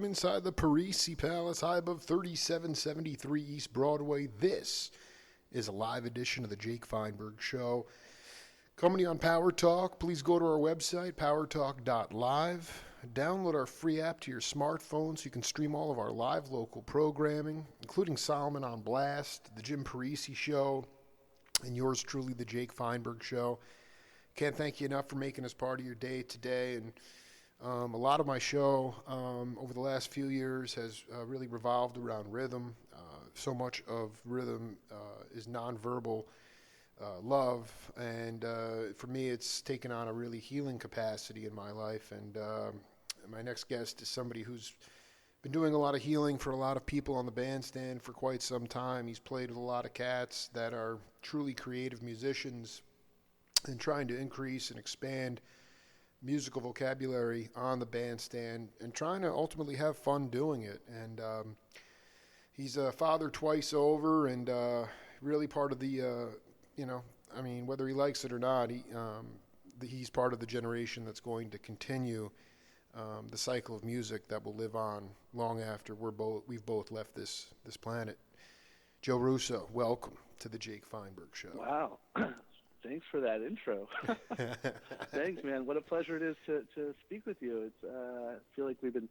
Inside the Parisi Palace, high above 3773 East Broadway. This is a live edition of the Jake Feinberg Show. Coming to you on Power Talk. Please go to our website, powertalk.live. Download our free app to your smartphone so you can stream all of our live local programming, including Solomon on Blast, the Jim Parisi Show, and yours truly, the Jake Feinberg Show. Can't thank you enough for making us part of your day today. And a lot of my show over the last few years has really revolved around rhythm. So much of rhythm is nonverbal love, and for me it's taken on a really healing capacity in my life. And my next guest is somebody who's been doing a lot of healing for a lot of people on the bandstand for quite some time. He's played with a lot of cats that are truly creative musicians and trying to increase and expand musical vocabulary on the bandstand and trying to ultimately have fun doing it. And he's a father twice over, and really part of the, whether he likes it or not, he's part of the generation that's going to continue the cycle of music that will live on long after we've both left this planet. Joe Russo, welcome to the Jake Feinberg Show. Wow. Thanks for that intro. Thanks, man. What a pleasure it is to speak with you. It's I feel like we've been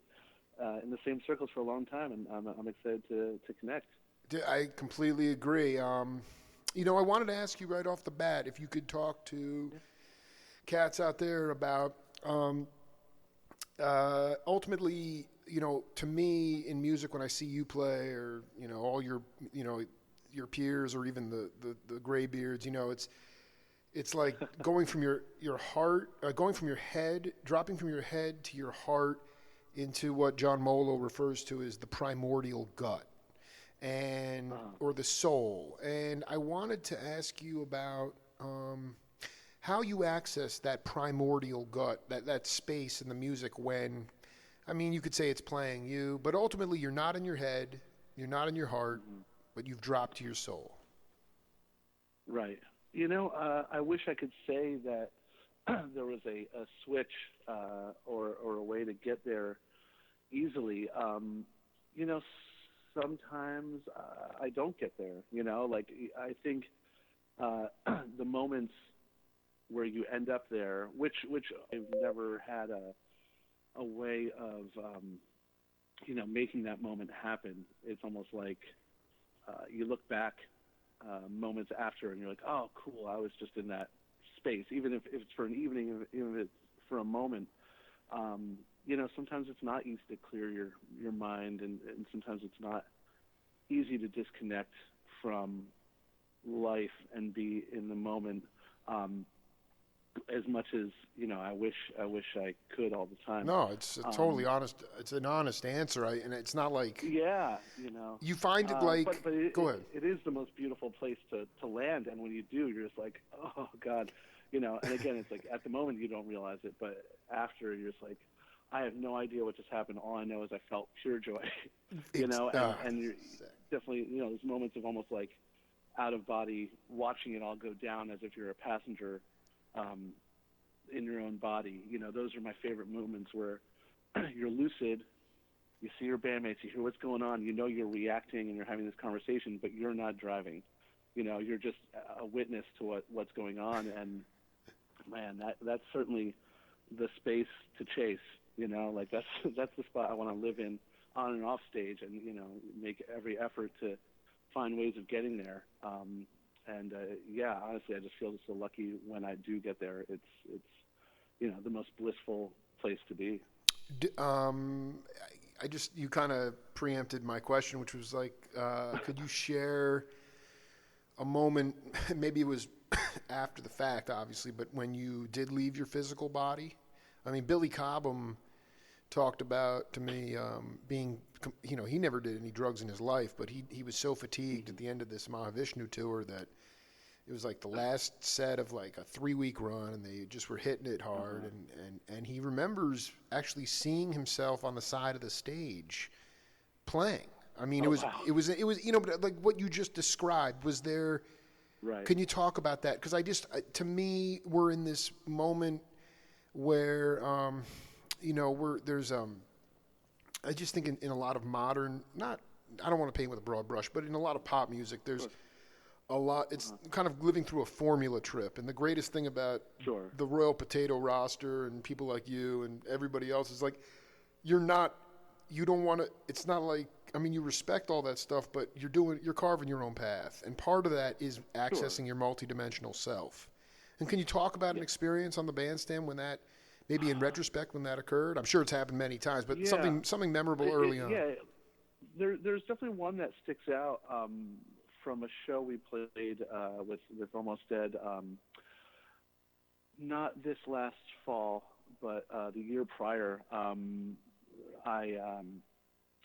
in the same circles for a long time, and I'm excited to connect. I completely agree. I wanted to ask you right off the bat if you could talk to cats out there about ultimately, to me in music, when I see you play, or all your peers, or even the graybeards, it's like going from your heart, dropping from your head to your heart into what John Molo refers to as the primordial gut, and or the soul. And I wanted to ask you about how you access that primordial gut, that space in the music when, you could say it's playing you, but ultimately you're not in your head, you're not in your heart, but you've dropped to your soul. Right. I wish I could say that there was a switch or a way to get there easily. Sometimes I don't get there. I think the moments where you end up there, which I've never had a way of making that moment happen. It's almost like you look back moments after, and you're like, oh, cool, I was just in that space, even if it's for an evening, even if it's for a moment. Sometimes it's not easy to clear your mind, and sometimes it's not easy to disconnect from life and be in the moment as much as I wish I could all the time. No, it's totally honest. It's an honest answer, and it's not like you find it like. But go ahead. It is the most beautiful place to land, and when you do, you're just like, oh God, And again, it's like at the moment you don't realize it, but after you're just like, I have no idea what just happened. All I know is I felt pure joy. And you're definitely those moments of almost like out of body, watching it all go down as if you're a passenger. In your own body, those are my favorite moments where you're lucid, you see your bandmates, you hear what's going on, you're reacting and you're having this conversation, but you're not driving. You're just a witness to what's going on, and man, that's certainly the space to chase. That's the spot I want to live in, on and off stage, and make every effort to find ways of getting there. Honestly, I just feel so lucky when I do get there. It's the most blissful place to be. You kind of preempted my question, which was like, could you share a moment, maybe it was after the fact, obviously, but when you did leave your physical body? Billy Cobham talked about to me being, he never did any drugs in his life, but he was so fatigued at the end of this Mahavishnu tour that it was like the last set of like a 3-week run, and they just were hitting it hard. And he remembers actually seeing himself on the side of the stage playing. It was, but like what you just described, was there, right? Can you talk about that? Because to me, we're in this moment where, there's I just think in a lot of modern, not, I don't want to paint with a broad brush, but in a lot of pop music, there's a lot, it's kind of living through a formula trip. And the greatest thing about the Royal Potato roster and people like you and everybody else is like, you don't want to, it's not like, I mean, you respect all that stuff, but you're carving your own path. And part of that is accessing your multidimensional self. And can you talk about an experience on the bandstand when that, maybe in retrospect, when that occurred? I'm sure it's happened many times, but something memorable early on. Yeah, there's definitely one that sticks out from a show we played with Almost Dead, not this last fall, but the year prior.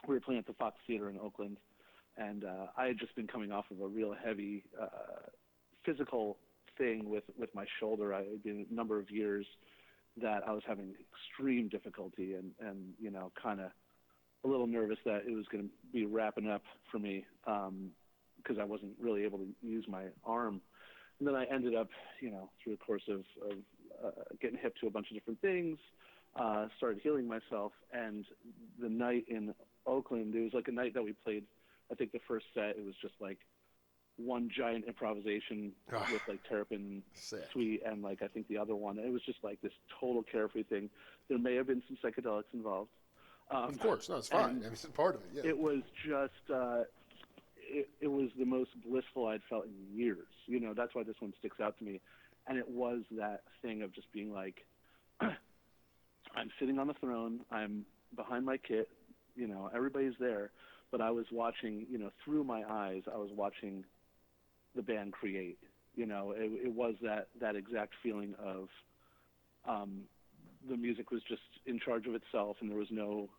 We were playing at the Fox Theater in Oakland, and I had just been coming off of a real heavy physical thing with my shoulder. I had been a number of years that I was having extreme difficulty and kind of a little nervous that it was going to be wrapping up for me because I wasn't really able to use my arm. And then I ended up, through the course of getting hip to a bunch of different things, started healing myself. And the night in Oakland, it was like a night that we played, I think the first set, it was just like one giant improvisation with like Terrapin Suite and like I think the other one. It was just like this total carefree thing. There may have been some psychedelics involved. Of course, no, it's fine. It's part of it. Yeah. It was just it was the most blissful I'd felt in years. That's why this one sticks out to me. And it was that thing of just being like, I'm sitting on the throne. I'm behind my kit. Everybody's there. But I was watching, through my eyes, I was watching the band create. It was that exact feeling of the music was just in charge of itself, and there was no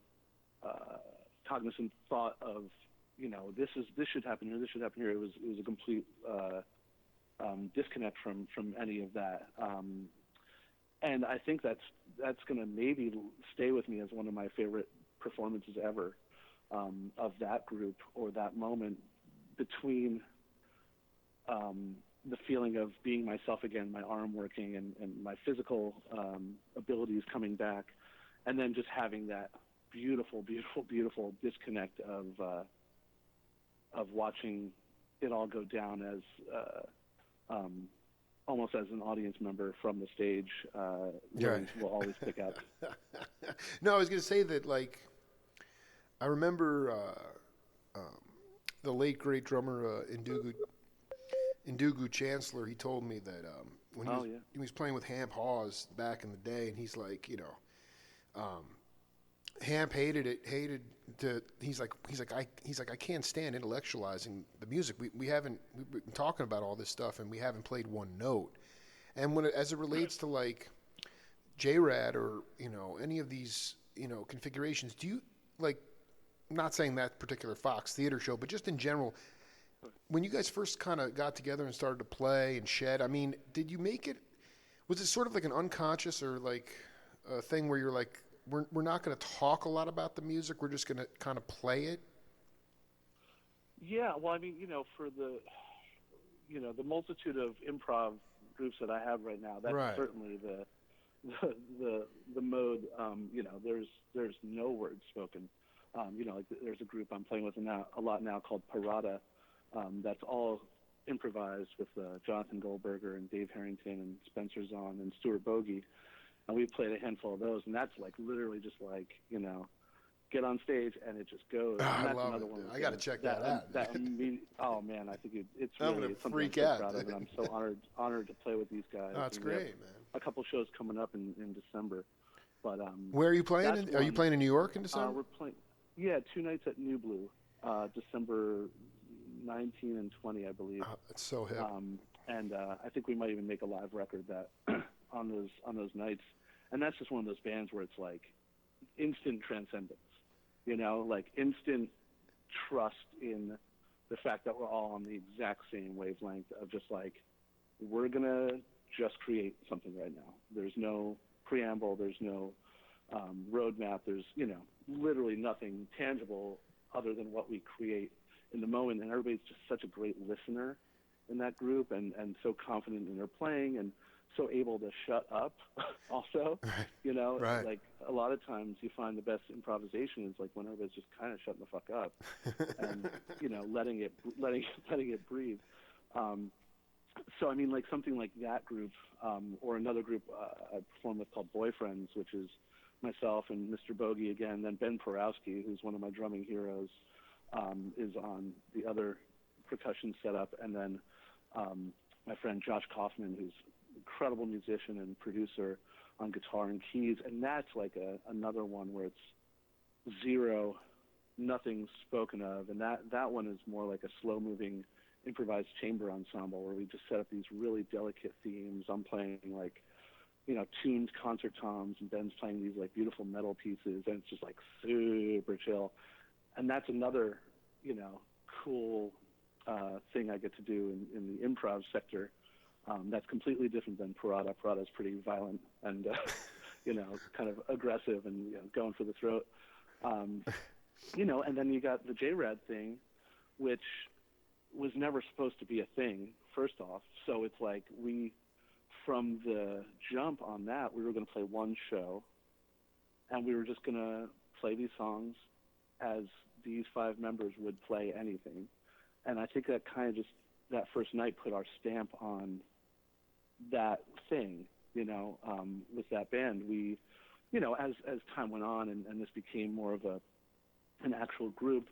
cognizant thought of, this should happen here, this should happen here. It was a complete disconnect from any of that. And I think that's going to maybe stay with me as one of my favorite performances ever of that group, or that moment between the feeling of being myself again, my arm working and my physical abilities coming back, and then just having that beautiful, beautiful, beautiful disconnect of watching it all go down as almost as an audience member from the stage. Will always stick out. No, I was going to say that, like, I remember the late great drummer Indugu Chancellor. He told me that when he was playing with Hamp Hawes back in the day, and he's like, Hamp hated to. He's like I can't stand intellectualizing the music. We've been talking about all this stuff, and we haven't played one note. And as it relates to like J-Rad or any of these configurations, do you like? I'm not saying that particular Fox Theater show, but just in general, when you guys first kind of got together and started to play and shed, I mean, did you make it? Was it sort of like an unconscious or like a thing where you're like, we're not going to talk a lot about the music, we're just going to kind of play it? Yeah, well, I mean, for the multitude of improv groups that I have right now, that's certainly the mode. There's no words spoken. Like there's a group I'm playing with a lot now called Parada. That's all improvised with Jonathan Goldberger and Dave Harrington and Spencer Zahn and Stuart Bogey. And we've played a handful of those, and that's like literally just like, get on stage and it just goes. I love it. I got to check that out. Oh man, I think it's I'm really gonna something freak I'm so out. proud of, and I'm so honored to play with these guys. Oh, that's great, man. A couple shows coming up in December, but where are you playing? Are you playing in New York in December? We're playing, 2 nights at New Blue, December 19 and 20, I believe. Oh, that's so hip. And I think we might even make a live record that on those nights. And that's just one of those bands where it's like instant transcendence, like instant trust in the fact that we're all on the exact same wavelength of just like, we're going to just create something right now. There's no preamble. There's no roadmap. There's, literally nothing tangible other than what we create in the moment. And everybody's just such a great listener in that group and so confident in their playing and so able to shut up also. Right. You know, Right. like a lot of times you find the best improvisation is like when everybody's just kind of shutting the fuck up and, you know, letting it breathe. So I mean, like something like that group, or another group I perform with called Boyfriends, which is myself and Mr. Bogey again, then Ben Porowski, who's one of my drumming heroes, is on the other percussion setup, and then my friend Josh Kaufman, who's an incredible musician and producer on guitar and keys, and that's like another one where it's zero, nothing spoken of, and that one is more like a slow-moving improvised chamber ensemble where we just set up these really delicate themes. I'm playing like, you know, tuned concert toms, and Ben's playing these like beautiful metal pieces, and it's just like super chill. And that's another, you know, cool thing I get to do in the improv sector. That's completely different than Parada. Parada's pretty violent and, you know, kind of aggressive and, you know, going for the throat. You know, and then you got the J-Rad thing, which was never supposed to be a thing, first off. So it's like from the jump on that, we were going to play one show, and we were just going to play these songs as these 5 members would play anything. And I think that kind of just, that first night put our stamp on that thing, you know, with that band. We, you know, as time went on and this became more of an actual group,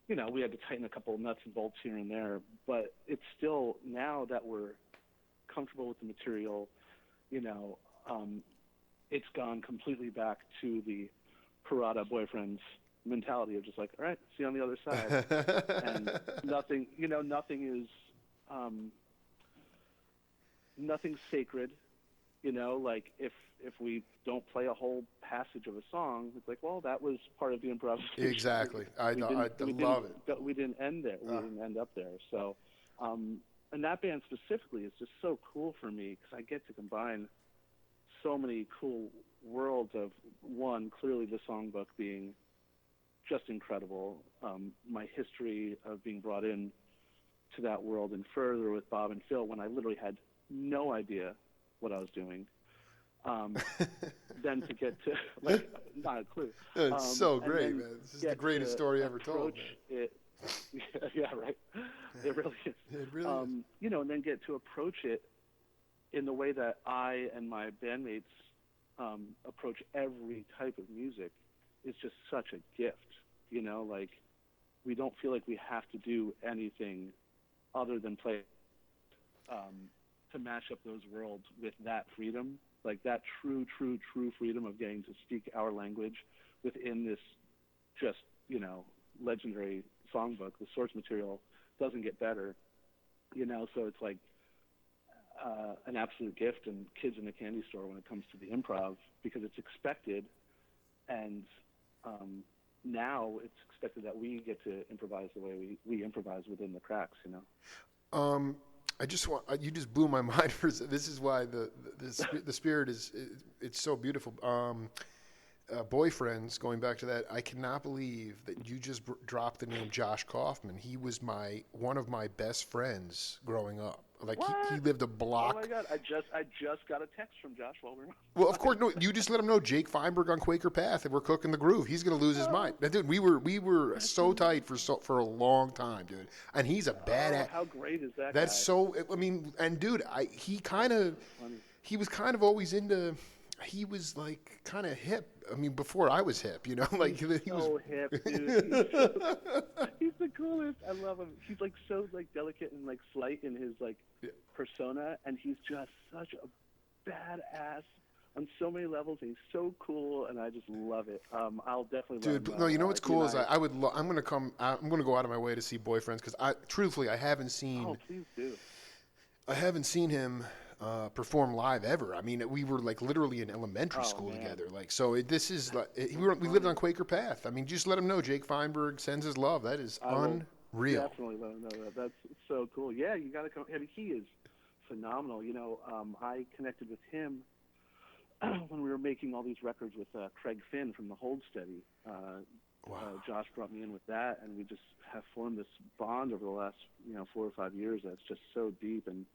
you know, we had to tighten a couple of nuts and bolts here and there, but it's still, now that we're comfortable with the material, you know, it's gone completely back to the Parada Boyfriends mentality of just like, all right, see you on the other side. And nothing, you know, nothing is, nothing's sacred, you know, like if we don't play a whole passage of a song, it's like, well, that was part of the improvisation. Exactly. I love it. We didn't end there. We didn't end up there. So, and that band specifically is just so cool for me because I get to combine so many cool worlds of, one, clearly the songbook being just incredible, my history of being brought in to that world and Furthur with Bob and Phil when I literally had no idea what I was doing. Then to get to, like, not a clue. It's so great, man. This is the greatest story ever told. Yeah, right. It really is. It really is. You know, and then get to approach it in the way that I and my bandmates approach every type of music is just such a gift. You know, like, we don't feel like we have to do anything other than play to match up those worlds with that freedom, like that true freedom of getting to speak our language within this just, you know, legendary songbook. The source material doesn't get better, you know, so it's like an absolute gift and kids in the candy store when it comes to the improv because it's expected, and now it's expected that we get to improvise the way we improvise within the cracks, you know. I just want, you just blew my mind for this is why the spirit is, it's so beautiful. Boyfriends, going back to that, I cannot believe that you just dropped the name Josh Kaufman. He was one of my best friends growing up. Like he lived a block. Oh my God! I just got a text from Josh while we were. Well, of course, no. You just let him know Jake Feinberg on Quaker Path, and we're cooking the groove. He's gonna lose his mind. Dude, we were so tight for a long time, dude. And he's a badass. How great is that? That's guy? so. I mean, and dude, he was kind of always into. He was like kind of hip. I mean, before I was hip, you know, like he was so hip, dude. He's the coolest. I love him. He's like so like delicate and like slight in his like persona, and he's just such a badass on so many levels. And he's so cool, and I just love it. I'll definitely. Dude, no, you know what's cool is I'm gonna go out of my way to see Boyfriends because truthfully I haven't seen. Oh, please do. I haven't seen him perform live ever. I mean, we were like literally in elementary school together. Like, so this is like we lived on Quaker Path. I mean, just let him know Jake Feinberg sends his love. That is unreal. Definitely let him know that. That's so cool. Yeah, you got to come. I mean, he is phenomenal. You know, I connected with him when we were making all these records with Craig Finn from the Hold Steady. Wow. Josh brought me in with that, and we just have formed this bond over the last 4 or 5 years that's just so deep. And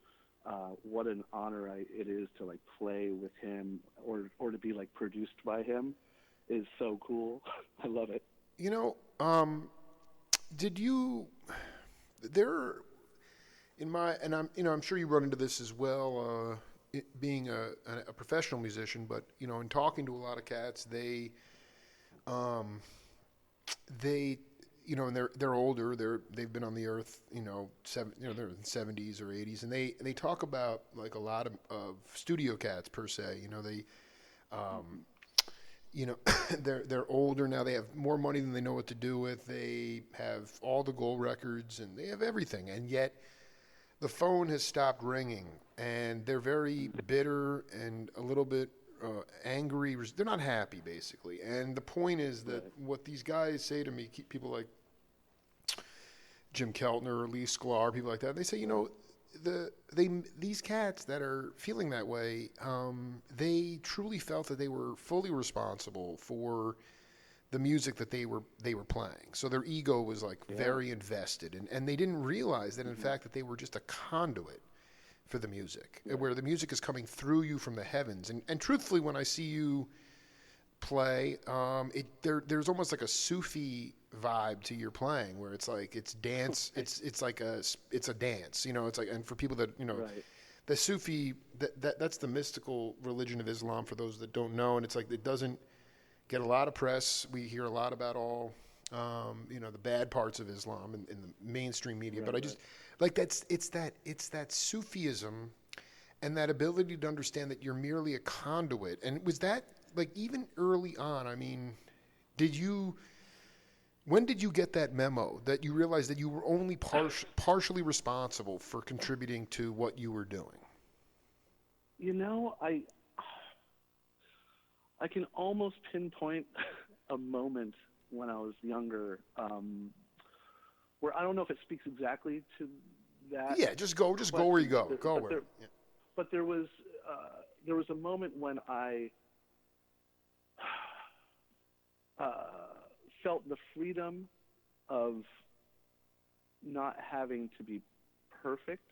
what an honor it is to like play with him or to be like produced by him is so cool. I love it. You know, did you there in my and I'm sure you run into this as well, being a professional musician, but in talking to a lot of cats, they and they're older, they've been on the earth, they're in 70s or 80s, and they talk about like a lot of studio cats per se. They they're older now. They have more money than they know what to do with. They have all the gold records and they have everything, and yet the phone has stopped ringing, and they're very bitter and a little bit angry. They're not happy, basically. And the point is that what these guys say to me, people like Jim Keltner or Lee Sklar, people like that, they say, these cats that are feeling that way, they truly felt that they were fully responsible for the music that they were playing. So their ego was like very invested, and they didn't realize that in fact that they were just a conduit for the music, where the music is coming through you from the heavens. And truthfully, when I see you play, there's almost like a Sufi vibe to your playing, where it's like it's dance. It's a dance. It's like, and for people that the Sufi, that's the mystical religion of Islam. For those that don't know, and it's like it doesn't get a lot of press. We hear a lot about all the bad parts of Islam in the mainstream media, but I just like it's that Sufism and that ability to understand that you're merely a conduit. And was that like even early on? I mean, when did you get that memo that you realized that you were only partially responsible for contributing to what you were doing? I can almost pinpoint a moment when I was younger, where I don't know if it speaks exactly to that. Yeah, just go where you go. But there was a moment when I felt the freedom of not having to be perfect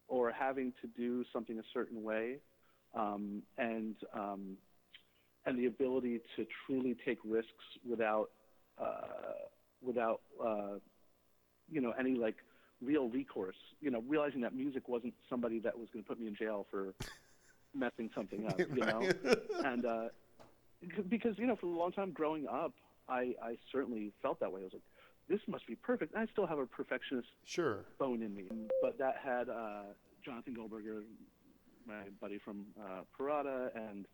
or having to do something a certain way, and the ability to truly take risks without any like real recourse. Realizing that music wasn't somebody that was going to put me in jail for messing something up. And because for a long time growing up, I certainly felt that way. I was like, this must be perfect. And I still have a perfectionist bone in me, but that had Jonathan Goldberger, my buddy from Parada, and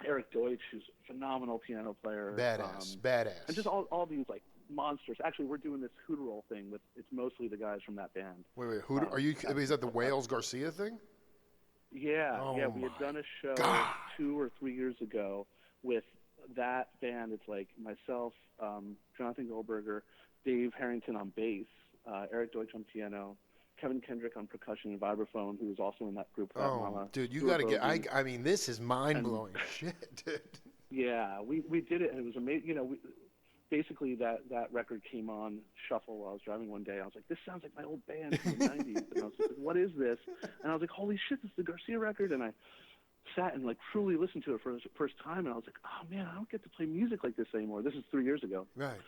Eric Deutsch, who's a phenomenal piano player. Badass. And just all these like monsters. Actually, we're doing this Hooterroll thing it's mostly the guys from that band. Wait, is that the Wales Garcia thing? Yeah, we had done a show 2 or 3 years ago with that band. It's like myself, Jonathan Goldberger, Dave Harrington on bass, Eric Deutsch on piano, Kevin Kendrick on percussion and vibraphone, who was also in that group. Mama, dude, you got to get. I mean, this is mind blowing shit, dude. Yeah, we did it, and it was amazing. Basically that record came on shuffle while I was driving one day. I was like, this sounds like my old band from the '90s. And I was like, what is this? And I was like, holy shit, this is the Garcia record. And I sat and like truly listened to it for the first time, and I was like, oh man, I don't get to play music like this anymore. This is 3 years ago. Right.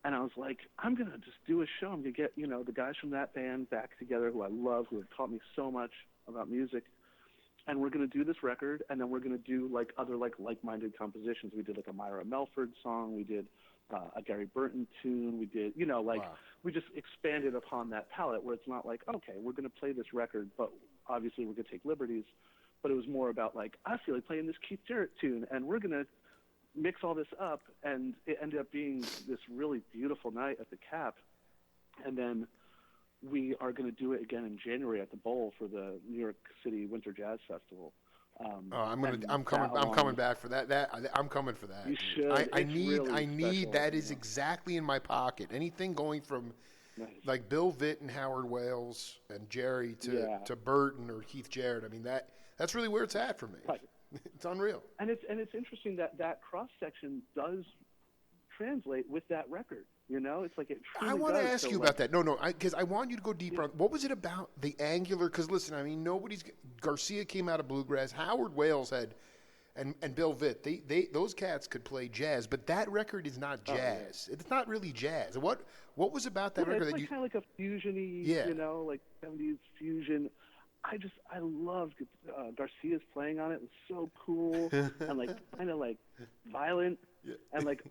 And I was like, I'm going to just do a show. I'm going to get, the guys from that band back together who I love, who have taught me so much about music. And we're going to do this record, and then we're going to do like other like-minded compositions. We did like a Myra Melford song. We did a Gary Burton tune. We did, we just expanded upon that palette where it's not like, okay, we're going to play this record, but obviously we're going to take liberties. But it was more about like, I feel like playing this Keith Jarrett tune, and we're going to mix all this up, and it ended up being this really beautiful night at the Cap. And then we are going to do it again in January at the Bowl for the New York City Winter Jazz Festival. I'm coming back for that. I'm coming for that. You should. I need special, that is exactly in my pocket. Anything going from like Bill Vitt and Howard Wales and Jerry to Burton or Keith Jarrett. I mean that's really where it's at for me. Right. It's unreal. And it's interesting that cross section does translate with that record. You know, it's like it truly I want to does. ask So, you like, about that. No, because I want you to go deeper on what was it about the angular? Because listen, I mean, Garcia came out of bluegrass. Howard Wales had, and Bill Vitt. Those cats could play jazz, but that record is not jazz. It's not really jazz. What was about that record it's that like you? kind of like a fusion-y, Yeah. you know, like 70s fusion. I loved Garcia's playing on it. It was so cool and like kind of like violent and like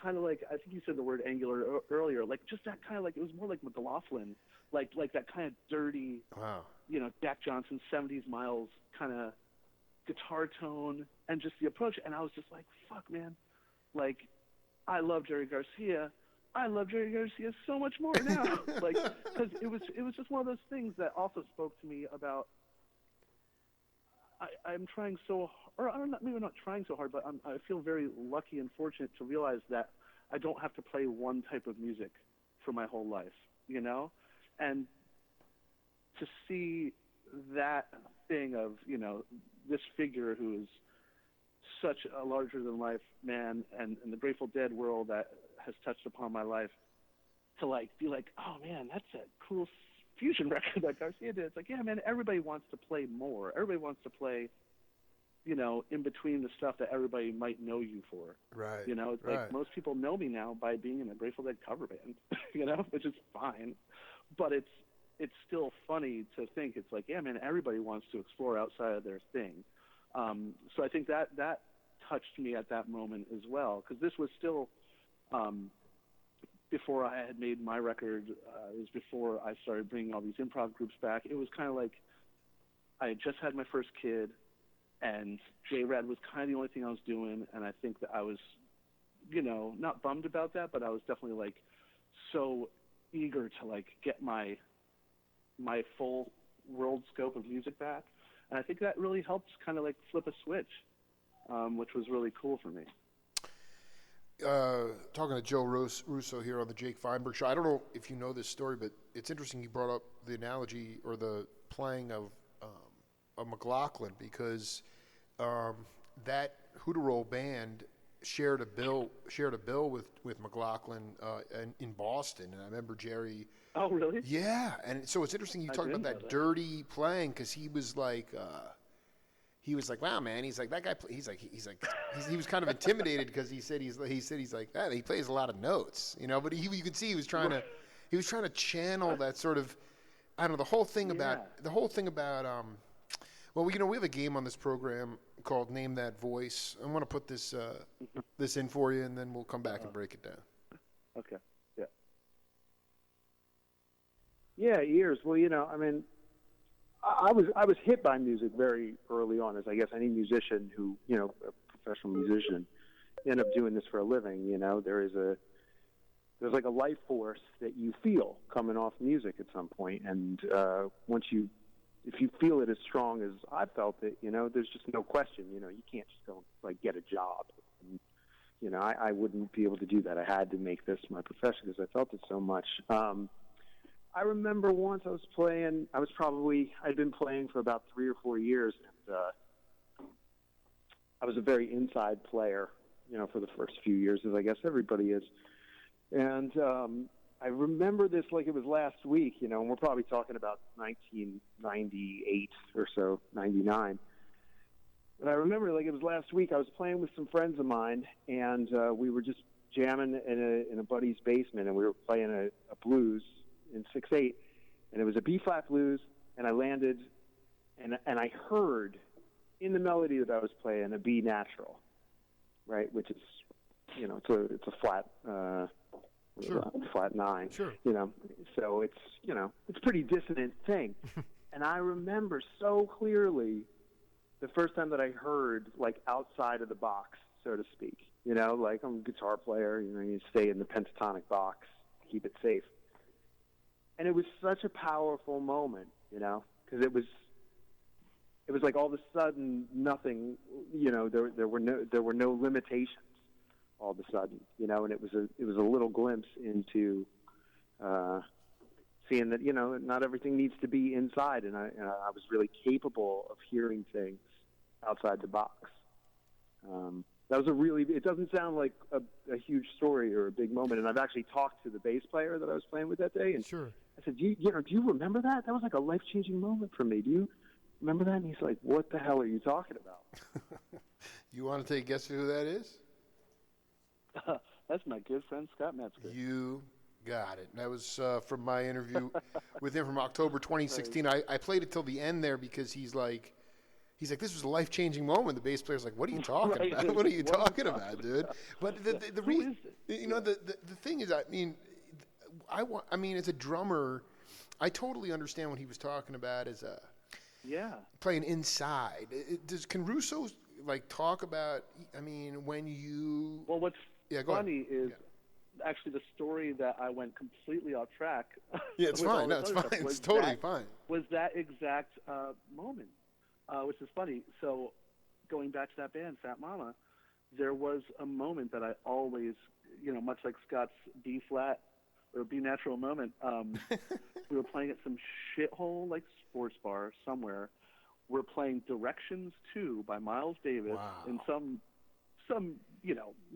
kind of like I think you said the word angular earlier. Like just that kind of like it was more like McLaughlin, like that kind of dirty, Wow. you know, Jack Johnson 70s Miles kind of guitar tone and just the approach. And I was just like, fuck, man, like I love Jerry Garcia. I love Jerry Garcia so much more now, like because it was just one of those things that also spoke to me about. I'm trying so, or I'm not, maybe not trying so hard, but I feel very lucky and fortunate to realize that I don't have to play one type of music for my whole life, you know, and to see that thing of, you know, this figure who is such a larger than life man and the Grateful Dead world that has touched upon my life, to like be like, oh man, that's a cool fusion record that Garcia did. It's like, yeah, man, everybody wants to play more. Everybody wants to play, you know, in between the stuff that everybody might know you for. Right. You know, it's like most people know me now by being in a Grateful Dead cover band, you know, which is fine. But it's still funny to think it's like, yeah, man, everybody wants to explore outside of their thing. So I think that touched me at that moment as well, because this was still before I had made my record. It was before I started bringing all these improv groups back. It was kind of like I had just had my first kid, and J-Rad was kind of the only thing I was doing, and I think that I was, you know, not bummed about that, but I was definitely like so eager to like get my full world scope of music back, and I think that really helped kind of like flip a switch, which was really cool for me. Talking to Joe Russo here on the Jake Feinberg Show. I don't know if you know this story, but it's interesting you brought up the analogy or the playing of McLaughlin, because that Hooterole band shared a bill with McLaughlin in Boston, and I remember Jerry. Oh, really? Yeah, and so it's interesting you talked about that dirty playing, because he was like, wow, man. He's like, that guy. He was kind of intimidated because he said he's like that. He plays a lot of notes, you know. But you could see he was trying to channel that sort of, I don't know, the whole thing about. Well, you know, we have a game on this program called Name That Voice. I want to put this in for you, and then we'll come back and break it down. Okay. Yeah. Yeah, years. Well, you know, I mean, I was hit by music very early on, as I guess any musician who, you know, a professional musician, end up doing this for a living. You know, there's like a life force that you feel coming off music at some point, and if you feel it as strong as I felt it, you know, there's just no question. You know, you can't just go like get a job. And, you know, I wouldn't be able to do that. I had to make this my profession because I felt it so much. I remember once I'd been playing for about 3 or 4 years, and I was a very inside player, you know, for the first few years, as I guess everybody is. And I remember this like it was last week, you know, and we're probably talking about 1998 or so, 99. But I remember like it was last week. I was playing with some friends of mine, and we were just jamming in a buddy's basement, and we were playing a blues in 6/8, and it was a B-flat blues, and I landed, and I heard in the melody that I was playing a B natural, right, which is, you know, it's a flat flat 9, sure. You know, so it's, you know, it's a pretty dissonant thing. And I remember so clearly the first time that I heard like outside of the box, so to speak, you know, like I'm a guitar player, you know, you stay in the pentatonic box, keep it safe. And it was such a powerful moment, you know, because it was like all of a sudden nothing, you know, there were no limitations all of a sudden, you know, and it was a little glimpse into seeing that, you know, not everything needs to be inside, and I was really capable of hearing things outside the box. That was it doesn't sound like a huge story or a big moment. And I've actually talked to the bass player that I was playing with that day. And Sure. I said, do you remember that? That was like a life-changing moment for me. Do you remember that? And he's like, what the hell are you talking about? You want to take a guess who that is? That's my good friend Scott Metzger. You got it. That was from my interview with him from October 2016. I played it till the end there because he's like, this was a life-changing moment. The bass player's like, what are you talking about? What are you talking about, dude? But the reason, the thing is, I mean, as a drummer, I totally understand what he was talking about as playing inside. Can Russo talk about? I mean, when you what's funny is actually the story that I went completely off track. Yeah, it's fine. No, it's fine. It's totally fine. Was that exact moment, which is funny. So going back to that band, Fat Mama, there was a moment that I always, much like Scott's B flat or B natural moment, we were playing at some shithole sports bar somewhere. We're playing Directions 2 by Miles Davis in some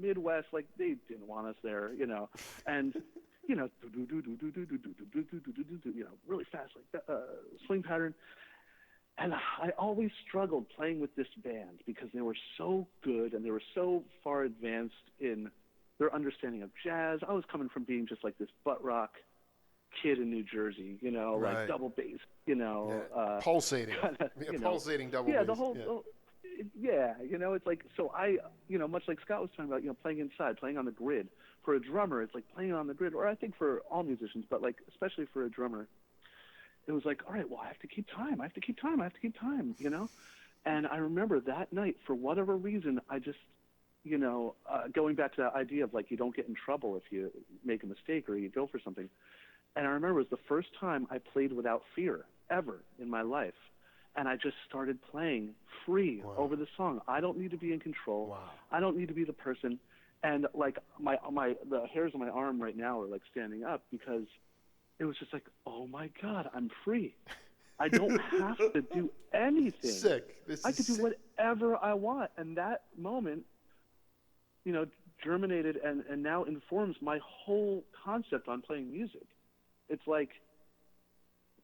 Midwest, they didn't want us there, and really fast swing pattern. And I always struggled playing with this band because they were so good and they were so far advanced in their understanding of jazz. I was coming from being just this butt rock kid in New Jersey, right. Double bass, pulsating, pulsating double bass. The whole, it's so I, much like Scott was talking about, playing inside, playing on the grid. For a drummer, it's like playing on the grid, or I think for all musicians, but especially for a drummer, it was all right, well, I have to keep time, And I remember that night, for whatever reason, I just, going back to that idea of you don't get in trouble if you make a mistake or you go for something. And I remember it was the first time I played without fear ever in my life. And I just started playing free over the song. I don't need to be in control. Wow. I don't need to be the person. And the hairs on my arm right now are standing up because it was just oh my God, I'm free. I don't have to do anything. Sick. I could do whatever I want. And that moment, germinated and now informs my whole concept on playing music. It's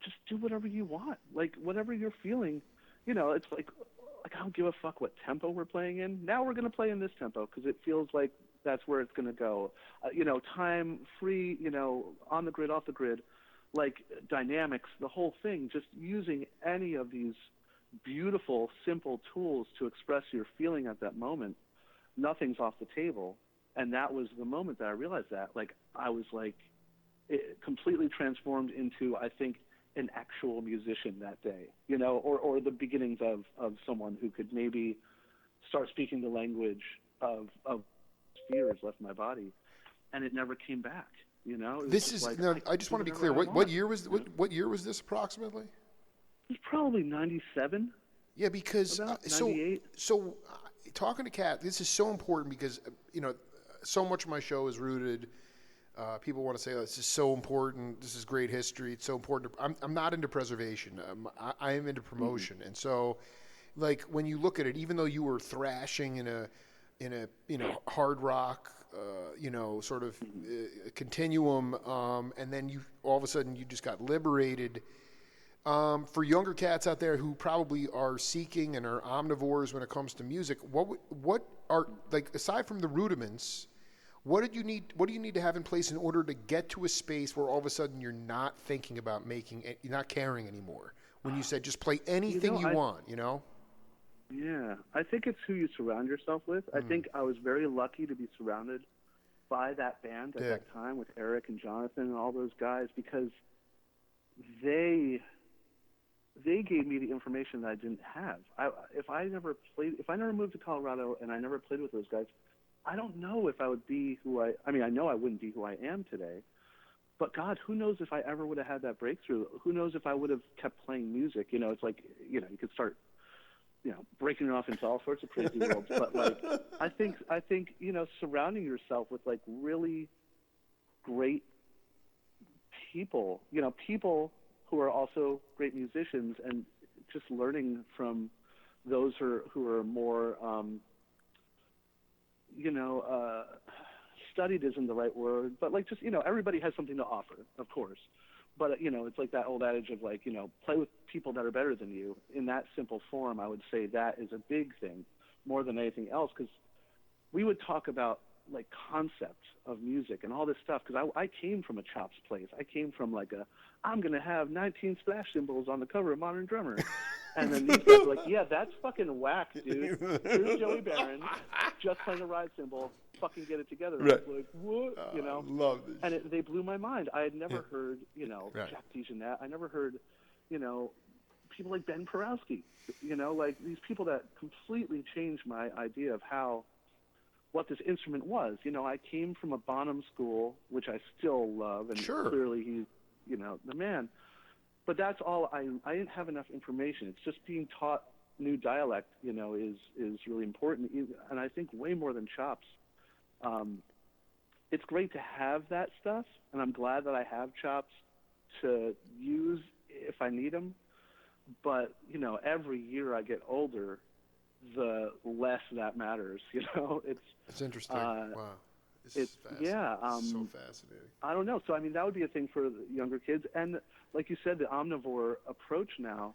just do whatever you want. Whatever you're feeling, it's I don't give a fuck what tempo we're playing in. Now we're going to play in this tempo because it feels like that's where it's going to go. Time, free, on the grid, off the grid, dynamics, the whole thing, just using any of these beautiful, simple tools to express your feeling at that moment. Nothing's off the table. And that was the moment that I realized that. I was it completely transformed into, I think, an actual musician that day, or the beginnings of someone who could maybe start speaking the language of fears left my body, and it never came back. This is. I just want to be clear. What year was what year was this approximately? It was probably 97. Yeah, because 98. So talking to Kat, this is so important because so much of my show is rooted. People want to say, this is so important. This is great history. It's so important. I'm not into preservation. I am into promotion. And so, when you look at it, even though you were thrashing in a hard rock, sort of continuum, and then you all of a sudden you just got liberated. For younger cats out there who probably are seeking and are omnivores when it comes to music, what are aside from the rudiments? What do you need to have in place in order to get to a space where all of a sudden you're not thinking about you're not caring anymore? When you said just play anything you want, Yeah, I think it's who you surround yourself with. I think I was very lucky to be surrounded by that band at that time with Eric and Jonathan and all those guys because they gave me the information that I didn't have. If I never moved to Colorado and I never played with those guys, I don't know if I would be I know I wouldn't be who I am today, but God, who knows if I ever would have had that breakthrough? Who knows if I would have kept playing music? It's you could start, breaking it off into all sorts of crazy worlds. But I think, surrounding yourself with really great people, people who are also great musicians and just learning from those who are more, studied isn't the right word, but like just, everybody has something to offer, of course. But, it's like that old adage of like, play with people that are better than you. In that simple form, I would say that is a big thing more than anything else, because we would talk about like concept of music and all this stuff, because I came from a chops place. I came from like I'm going to have 19 splash cymbals on the cover of Modern Drummer. And then these guys were like, yeah, that's fucking whack, dude. Here's Joey Barron just playing a ride cymbal. Fucking get it together. Right. I was like, what? I love this. And they blew my mind. I had never heard, Right. Jack DeJohnette. I never heard, people like Ben Porowski. Like these people that completely changed my idea of what this instrument was. I came from a Bonham school, which I still love, and Sure. clearly he's, the man. But that's all. I didn't have enough information. It's just being taught new dialect, is really important, and I think way more than chops. It's great to have that stuff, and I'm glad that I have chops to use if I need them. But every year I get older, the less that matters. It's interesting. Wow. It's so fascinating. I don't know. So I mean, that would be a thing for the younger kids, and like you said, the omnivore approach now,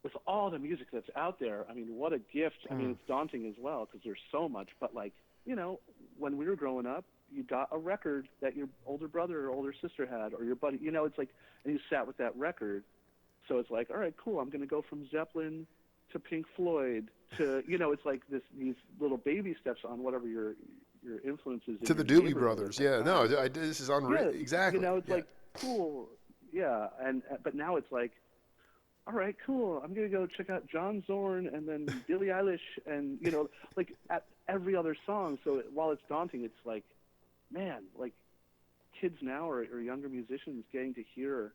with all the music that's out there. I mean, what a gift. I mean, it's daunting as well because there's so much. But like, when we were growing up, you got a record that your older brother or older sister had, or your buddy. It's like, and you sat with that record. So it's like, all right, cool. I'm going to go from Zeppelin to Pink Floyd to, it's like these little baby steps on whatever your influences. To the Doobie Brothers, yeah. No, this is unreal. Yeah, exactly. It's like, cool, yeah. But now it's like, all right, cool. I'm going to go check out John Zorn and then Billie Eilish and, like at every other song. So while it's daunting, it's like, man, like kids now or younger musicians getting to hear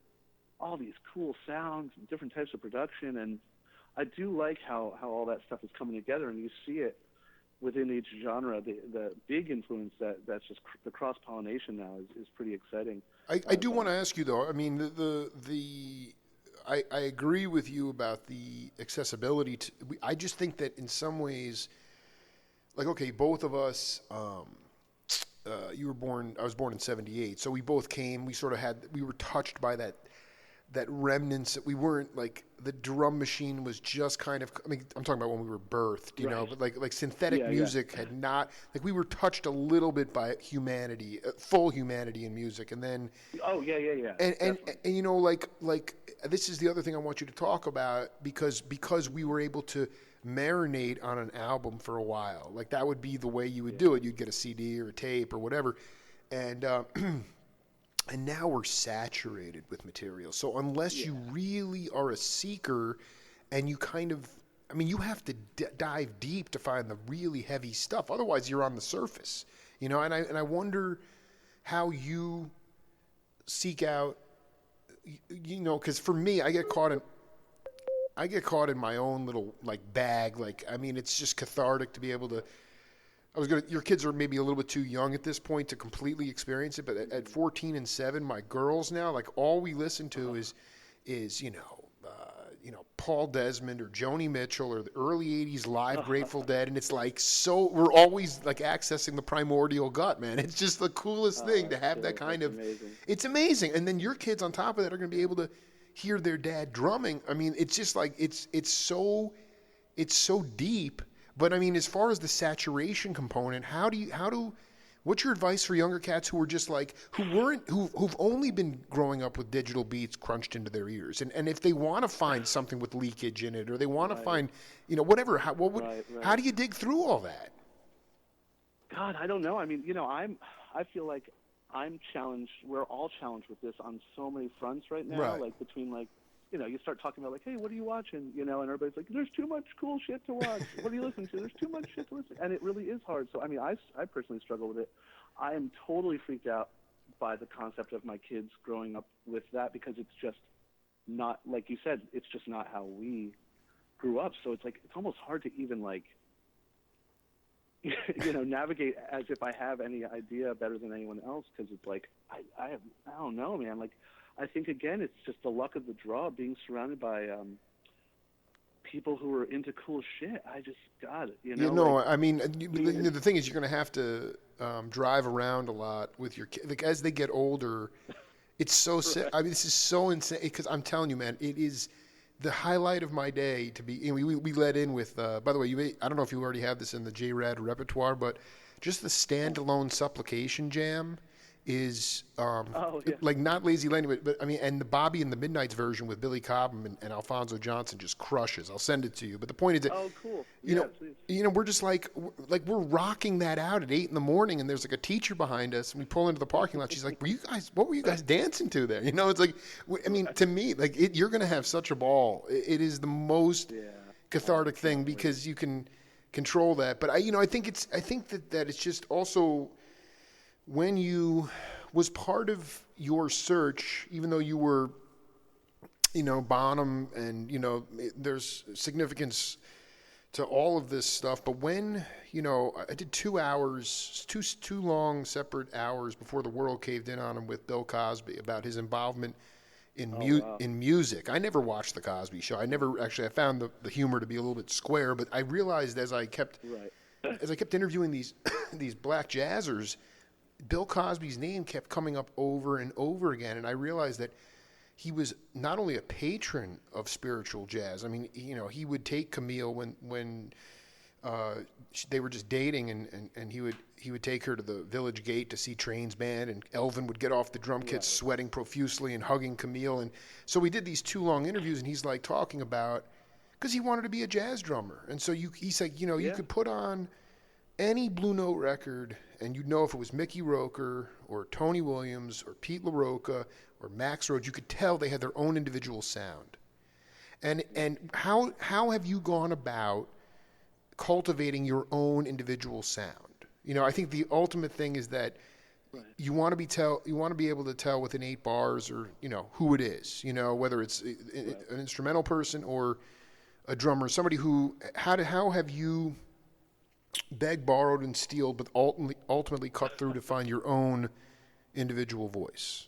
all these cool sounds and different types of production. And I do like how all that stuff is coming together, and you see it within each genre. The big influence that's just the cross-pollination now is pretty exciting. I do want to ask you, though, I mean, I agree with you about the accessibility. I just think that in some ways, like, okay, both of us, I was born in 78, so we both came, we were touched by that remnants that we weren't, like, the drum machine was just kind of, I mean, I'm talking about when we were birthed, you know, but like synthetic music had not, like, we were touched a little bit by humanity, full humanity in music, and then... Oh, yeah. And you know, like, this is the other thing I want you to talk about, because we were able to marinate on an album for a while. Like, that would be the way you would do it. You'd get a CD or a tape or whatever, and now we're saturated with material. So unless you really are a seeker, and you kind of, I mean, you have to dive deep to find the really heavy stuff. Otherwise, you're on the surface, you know. And I wonder how you seek out, you know, because for me, I get caught in my own little, like, bag. Like, I mean, it's just cathartic to be able to. Your kids are maybe a little bit too young at this point to completely experience it, but at 14 and 7, my girls now, like, all we listen to is Paul Desmond or Joni Mitchell or the early 80s live Grateful Dead, and it's like, so we're always, like, accessing the primordial gut, man. It's just the coolest thing to have that kind of amazing. It's amazing. And then your kids on top of that are going to be able to hear their dad drumming. I mean, it's just like it's so deep. But I mean, as far as the saturation component, what's your advice for younger cats who are just like, who've only been growing up with digital beats crunched into their ears, and if they want to find something with leakage in it, or they want to find, you know, whatever, how do you dig through all that? God, I don't know. I mean, you know, I feel like I'm challenged. We're all challenged with this on so many fronts right now. Right. Like, between, like, you know, you start talking about, like, hey, what are you watching? You know, and everybody's like, there's too much cool shit to watch. What are you listening to? There's too much shit to listen to. And it really is hard. So, I mean, I personally struggle with it. I am totally freaked out by the concept of my kids growing up with that, because it's just not, like you said, it's just not how we grew up. So it's like, it's almost hard to even, like, you know, navigate as if I have any idea better than anyone else, because it's like, I don't know, man. Like, I think, again, it's just the luck of the draw, being surrounded by people who are into cool shit. I just got it, You know, I mean, the thing is, you're going to have to drive around a lot with your kids. Like, as they get older, it's so sick. I mean, this is so insane because I'm telling you, man, it is the highlight of my day to be. And we led in with. By the way, I don't know if you already have this in the J-Rad repertoire, but just the standalone supplication jam is like not Lazy Lenny, but I mean, and the Bobby and the Midnights version with Billy Cobham and Alfonso Johnson just crushes. I'll send it to you. But the point is that cool. You know, we're just like we're rocking that out at 8 a.m, and there's like a teacher behind us, and we pull into the parking lot. She's like, what were you guys dancing to there? You know, it's like, I mean, to me, like you're gonna have such a ball. It is the most cathartic thing because you can control that. But I think that it's just also when you was part of your search, even though you were, Bonham, and there's significance to all of this stuff. But when I did 2 hours, two long separate hours before the world caved in on him with Bill Cosby about his involvement in music. I never watched the Cosby Show. I found the humor to be a little bit square, but I realized as I kept interviewing these these black jazzers, Bill Cosby's name kept coming up over and over again, and I realized that he was not only a patron of spiritual jazz. I mean, he would take Camille when they were just dating, and he would take her to the Village Gate to see Train's band, and Elvin would get off the drum kit sweating profusely and hugging Camille. And so we did these 2 long interviews, and he's like talking about, because he wanted to be a jazz drummer. And so he said, you could put on any Blue Note record, and you'd know if it was Mickey Roker or Tony Williams or Pete LaRocca or Max Rhodes. You could tell they had their own individual sound. And how have you gone about cultivating your own individual sound? I think the ultimate thing is that you want to be able to tell within 8 bars or who it is. Whether it's an instrumental person or a drummer, somebody who. How have you begged, borrowed, and stealed, but ultimately cut through to find your own individual voice?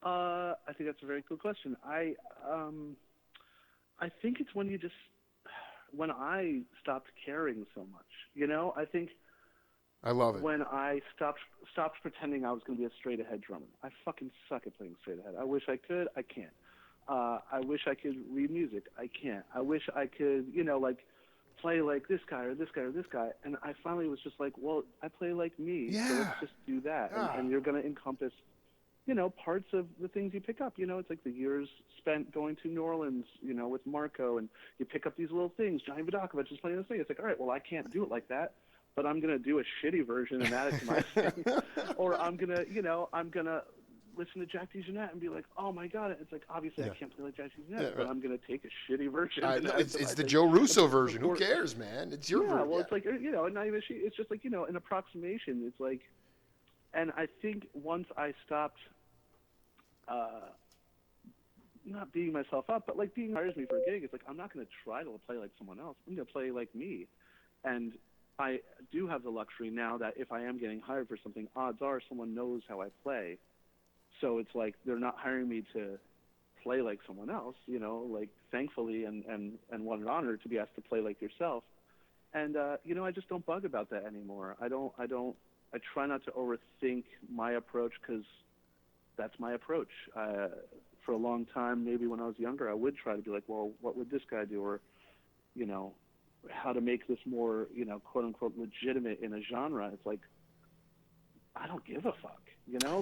I think that's a very good question. I think it's when I stopped caring so much. I think I love it. When I stopped pretending I was going to be a straight ahead drummer. I fucking suck at playing straight ahead. I wish I could. I can't. I wish I could read music. I can't. I wish I could, play like this guy or this guy or this guy. And I finally was just like, well, I play like me. Yeah. So let's just do that. And you're going to encompass, parts of the things you pick up. It's like the years spent going to New Orleans, with Marco, and you pick up these little things. Johnny Vodakovich is playing this thing. It's like, all right, well, I can't do it like that, but I'm going to do a shitty version and add it to my thing. Or I'm going to listen to Jack DeJohnette and be like, oh my God, it's like, obviously I can't play like Jack DeJohnette, but I'm going to take a shitty version. It's the Joe Russo version. Who cares, man? It's your version. Well, it's like, not even it's just like, an approximation. It's like, and I think once I stopped, not beating myself up, but like being hires me for a gig, it's like, I'm not going to try to play like someone else. I'm going to play like me. And I do have the luxury now that if I am getting hired for something, odds are someone knows how I play. So it's like they're not hiring me to play like someone else, like thankfully, and what an honor to be asked to play like yourself. And I just don't bug about that anymore. I try not to overthink my approach because that's my approach. For a long time, maybe when I was younger, I would try to be like, well, what would this guy do? Or, how to make this more, quote unquote legitimate in a genre. It's like, I don't give a fuck.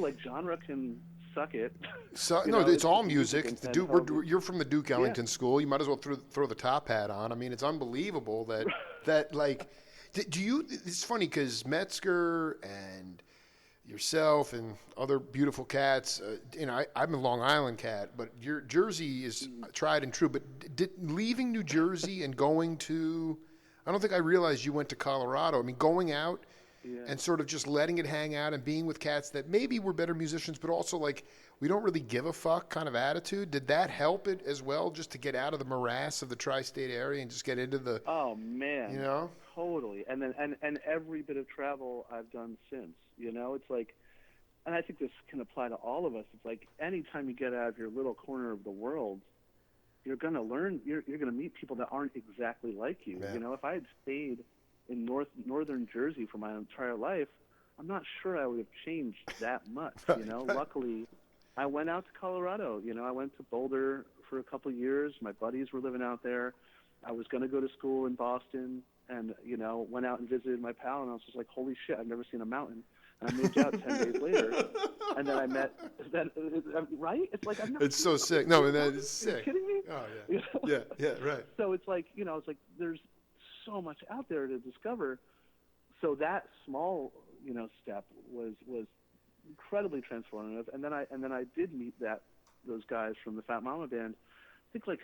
Like genre can suck it. So, no, it's all music. You're from the Duke Ellington School. You might as well throw the top hat on. I mean, it's unbelievable that like, it's funny because Metzger and yourself and other beautiful cats, I'm a Long Island cat, but your Jersey is tried and true. But leaving New Jersey and going to, I don't think I realized you went to Colorado. I mean, going out and sort of just letting it hang out and being with cats that maybe were better musicians, but also like we don't really give a fuck kind of attitude. Did that help it as well, just to get out of the morass of the tri-state area and just get into the? Oh man, totally. And then and every bit of travel I've done since, it's like, and I think this can apply to all of us. It's like anytime you get out of your little corner of the world, you're going to learn. You're going to meet people that aren't exactly like you. Yeah. You know, if I had stayed in northern Jersey for my entire life, I'm not sure I would have changed that much. You know, luckily, I went out to Colorado. You know, I went to Boulder for a couple of years. My buddies were living out there. I was going to go to school in Boston, and you know, went out and visited my pal, and I was just like, holy shit, I've never seen a mountain. And I moved out 10 days later, and then I met that. Right? It's like I'm not. It's so sick. No, that is sick. Are you kidding me? Oh yeah. You know? Yeah, right. So it's like, you know, it's like there's so much out there to discover. So that small, you know, step was incredibly transformative. And then I did meet those guys from the Fat Mama band. I think like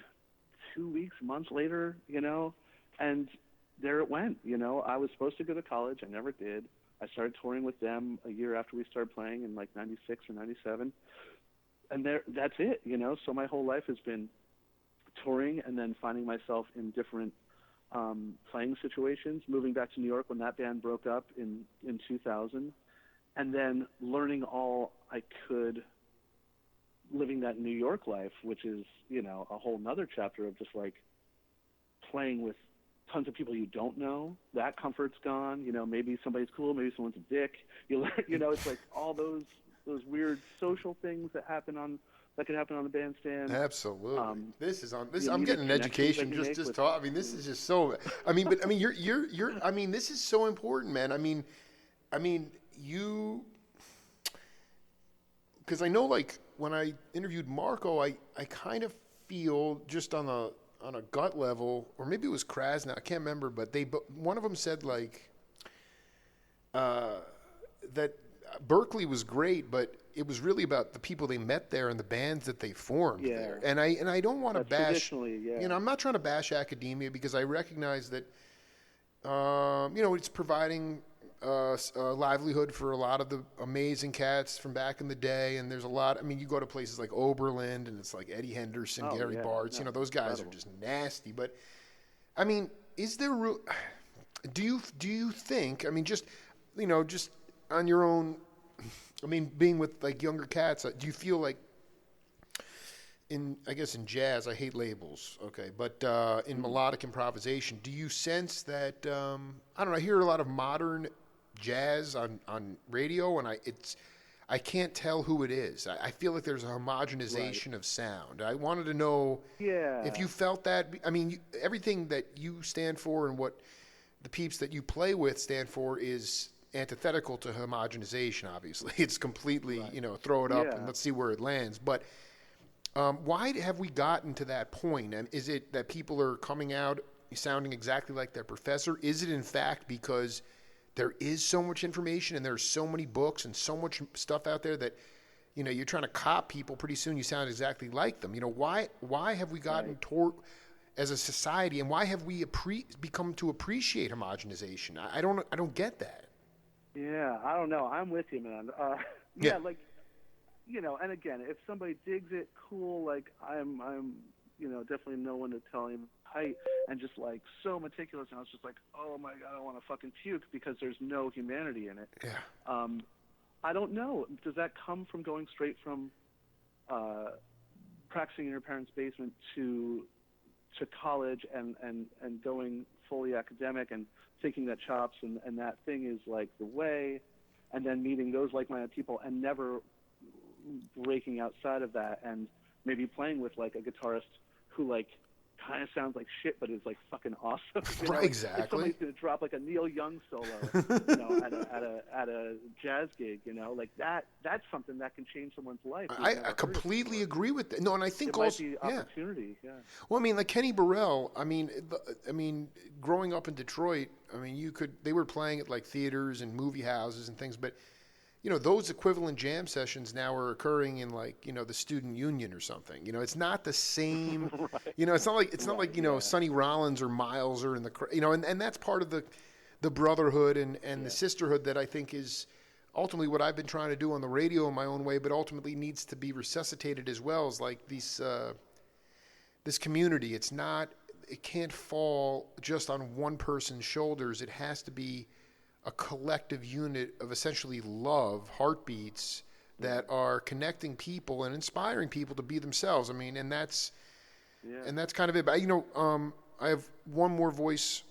2 weeks, months later, you know, and there it went. You know, I was supposed to go to college. I never did. I started touring with them a year after we started playing in like 96 or 97. And that's it, you know. So my whole life has been touring and then finding myself in different playing situations, moving back to New York when that band broke up in 2000, and then learning all I could, living that New York life, which is, you know, a whole nother chapter of just like playing with tons of people you don't know. That comfort's gone. You know, maybe somebody's cool, maybe someone's a dick. You learn, you know, it's like all those weird social things that could happen on the bandstand. Absolutely. You I'm need getting an a education connection that you just make talk. I mean, this is just so. I mean, you're. I mean, this is so important, man. I mean, you. Because I know, like when I interviewed Marco, I kind of feel just on a gut level, or maybe it was Krasna, I can't remember, but one of them said like that Berkeley was great, but it was really about the people they met there and the bands that they formed there. And I don't want to bash, you know, I'm not trying to bash academia because I recognize that, you know, it's providing a livelihood for a lot of the amazing cats from back in the day. And there's a lot, I mean, you go to places like Oberlin and it's like Eddie Henderson, Gary Bartz, you know, those guys are just nasty. But I mean, is there do you think, I mean, just, you know, just on your own, I mean, being with like younger cats, do you feel like I guess in jazz, I hate labels, okay, but in melodic improvisation, do you sense that, I don't know, I hear a lot of modern jazz on radio, and I can't tell who it is. I feel like there's a homogenization of sound. I wanted to know if you felt that. I mean, everything that you stand for and what the peeps that you play with stand for is antithetical to homogenization, obviously. It's completely, you know, throw it up and let's see where it lands. But why have we gotten to that point? And is it that people are coming out sounding exactly like their professor? Is it in fact because there is so much information and there's so many books and so much stuff out there that, you know, you're trying to cop people, pretty soon you sound exactly like them? You know, why have we gotten toward as a society, and why have we become to appreciate homogenization? I don't get that. Yeah, I don't know. I'm with you, man. Like, you know, and again, if somebody digs it, cool. Like, I'm, you know, definitely no one to tell him height and just like so meticulous. And I was just like, oh my god, I want to fucking puke because there's no humanity in it. Yeah. I don't know. Does that come from going straight from practicing in your parents' basement to college and going fully academic and thinking that chops and that thing is like the way, and then meeting those like-minded people and never breaking outside of that, and maybe playing with like a guitarist who like kind of sounds like shit but is like fucking awesome. You know? Exactly. If somebody's gonna drop like a Neil Young solo, you know, at a jazz gig, you know, like that's something that can change someone's life. I completely agree with that. No, and I think it also might be opportunity. Yeah. Well, I mean, like Kenny Burrell. I mean, growing up in Detroit, I mean, they were playing at like theaters and movie houses and things, but you know, those equivalent jam sessions now are occurring in like, you know, the student union or something. You know, it's not the same. You know, it's not like you know, Sonny Rollins or Miles are in the, you know, and that's part of the brotherhood and the sisterhood that I think is ultimately what I've been trying to do on the radio in my own way, but ultimately needs to be resuscitated as well as like this community. It can't fall just on one person's shoulders. It has to be a collective unit of essentially love, heartbeats that are connecting people and inspiring people to be themselves. I mean, and that's, Yeah. And that's kind of it. But, I have one more voice,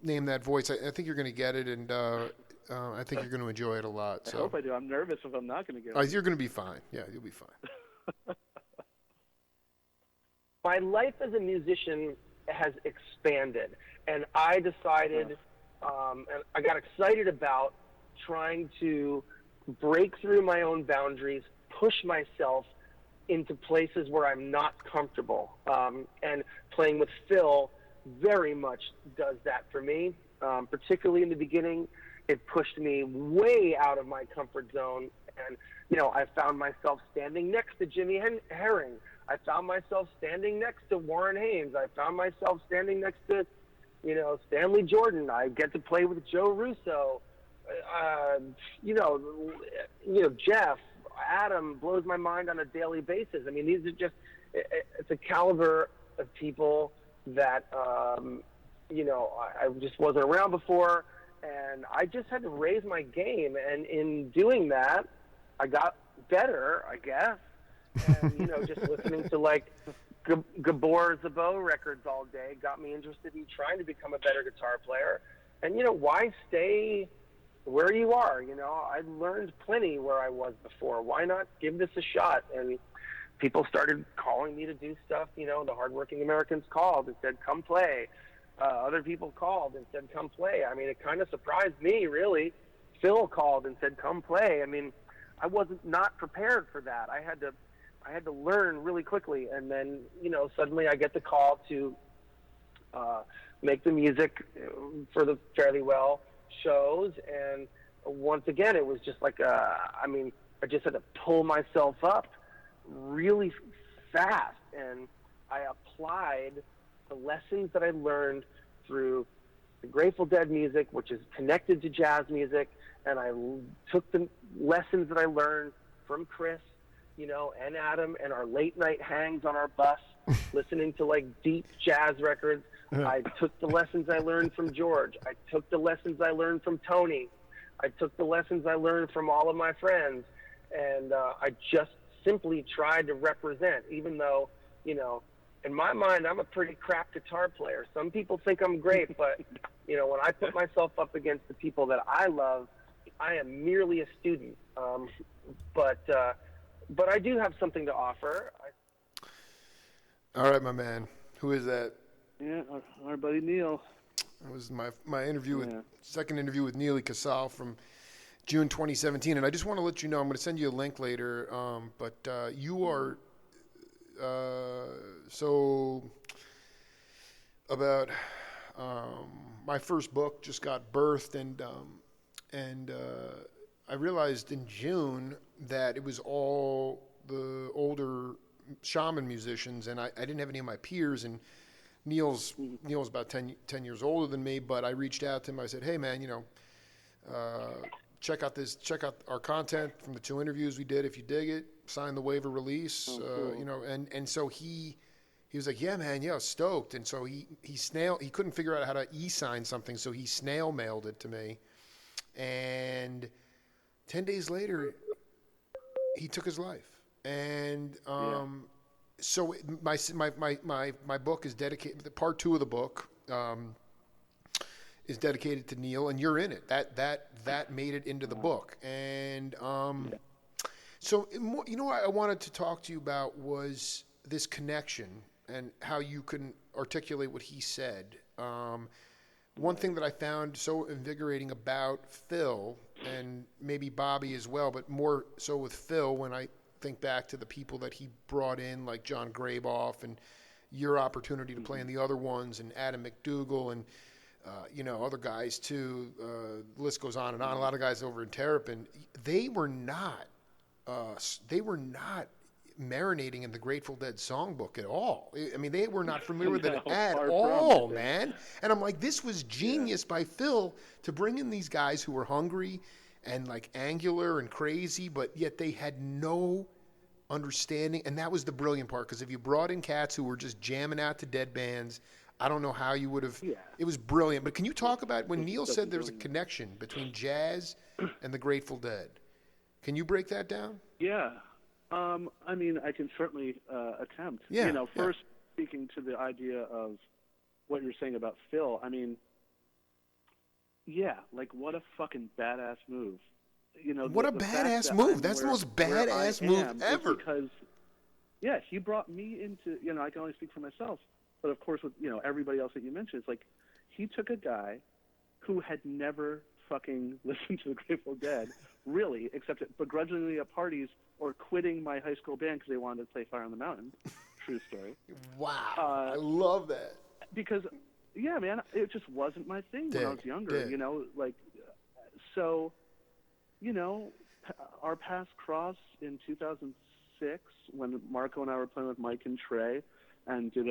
name that voice. I think you're going to get it, and I think you're going to enjoy it a lot. I So. hope I do. I'm nervous if I'm not going to get it. You're going to be fine. Yeah, you'll be fine. My life as a musician has expanded, and I decided, and I got excited about trying to break through my own boundaries, push myself into places where I'm not comfortable. And playing with Phil very much does that for me, particularly in the beginning. It pushed me way out of my comfort zone. And, I found myself standing next to Jimmy Herring. I found myself standing next to Warren Haynes. I found myself standing next to, Stanley Jordan. I get to play with Joe Russo. Jeff, Adam blows my mind on a daily basis. I mean, these are just, it's a caliber of people that, I just wasn't around before. And I just had to raise my game. And in doing that, I got better, I guess. And, just listening to, like, Gabor Szabo records all day got me interested in trying to become a better guitar player. And, why stay where you are? I learned plenty where I was before. Why not give this a shot? And people started calling me to do stuff. The hardworking Americans called and said, come play. Other people called and said, come play. I mean, it kind of surprised me, really. Phil called and said, come play. I mean, I wasn't not prepared for that. I had to learn really quickly. And then, suddenly I get the call to make the music for the Fairly Well shows. And once again, it was just like, I just had to pull myself up really fast. And I applied the lessons that I learned through the Grateful Dead music, which is connected to jazz music, and I took the lessons that I learned from Chris, and Adam, and our late night hangs on our bus, listening to like deep jazz records. I took the lessons I learned from George. I took the lessons I learned from Tony. I took the lessons I learned from all of my friends, and I just simply tried to represent, even though, in my mind, I'm a pretty crap guitar player. Some people think I'm great, but, when I put myself up against the people that I love, I am merely a student. But I do have something to offer. All right, my man. Who is that? Yeah, our buddy Neil. That was my interview second interview with Neely Casal from June 2017. And I just want to let you know, I'm going to send you a link later, but you are... so about my first book just got birthed, and I realized in June that it was all the older shaman musicians, and I didn't have any of my peers. And Neil's about 10 years older than me, but I reached out to him. I said, hey man, check out our content from the 2 interviews we did. If you dig it, sign the waiver release. Cool. And so he was like, yeah, man, yeah, stoked. And so he couldn't figure out how to e-sign something, so he snail mailed it to me. And 10 days later, he took his life. And so my book is dedicated. Part 2 of the book is dedicated to Neil, and you're in it. That made it into the book. And so what I wanted to talk to you about was this connection and how you can articulate what he said. One thing that I found so invigorating about Phil, and maybe Bobby as well, but more so with Phil, when I think back to the people that he brought in, like John Graboff, and your opportunity to play in the other ones, and Adam McDougall, and other guys too. The list goes on and on. A lot of guys over in Terrapin, they were not marinating in the Grateful Dead songbook at all. I mean, they were not familiar with it at all, man. And I'm like, this was genius by Phil to bring in these guys who were hungry and like angular and crazy, but yet they had no understanding. And that was the brilliant part, because if you brought in cats who were just jamming out to Dead bands, I don't know how you would have. Yeah. It was brilliant. But can you talk about when Neil said there was a connection between jazz and the Grateful Dead? Can you break that down? Yeah. I mean, I can certainly attempt. Yeah. First, speaking to the idea of what you're saying about Phil, I mean, yeah, like what a fucking badass move. You know, what a badass move. That's the most badass move ever. Because, yeah, he brought me into, you know, I can only speak for myself, but of course with, you know, everybody else that you mentioned, it's like he took a guy who had never fucking listened to the Grateful Dead, really, except begrudgingly at parties or quitting my high school band because they wanted to play Fire on the Mountain. True story. Wow. I love that. Because, yeah, man, it just wasn't my thing when I was younger, you know, like, so, you know, our paths crossed in 2006 when Marco and I were playing with Mike and Trey and did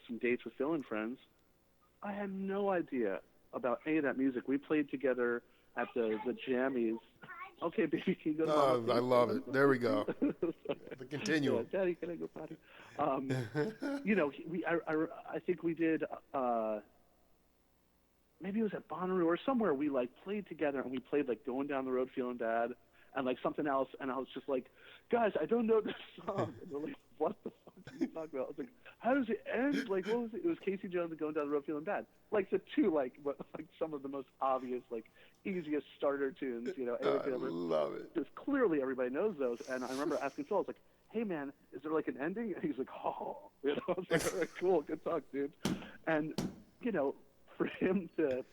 some dates with Phil and Friends. I had no idea about any of that music. We played together at the Jammys. Okay, baby, can you go to Mama? I love it. There we go. Continue. Yeah, Daddy, can I go potty? You know, I think we did, maybe it was at Bonnaroo or somewhere, we, like, played together, and we played, like, Going Down the Road Feeling Bad, and, like, something else, and I was just like, guys, I don't know this song. And they're like, what the fuck are you talking about? I was like, how does it end? Like, what was it? It was Casey Jones and Going Down the Road Feeling Bad. Like, the two, like some of the most obvious, like, easiest starter tunes, you know. I love it. Because clearly everybody knows those, and I remember asking Phil, I was like, hey, man, is there, like, an ending? And he's like, oh. You know, I was like, all right, cool, good talk, dude. And, you know, for him to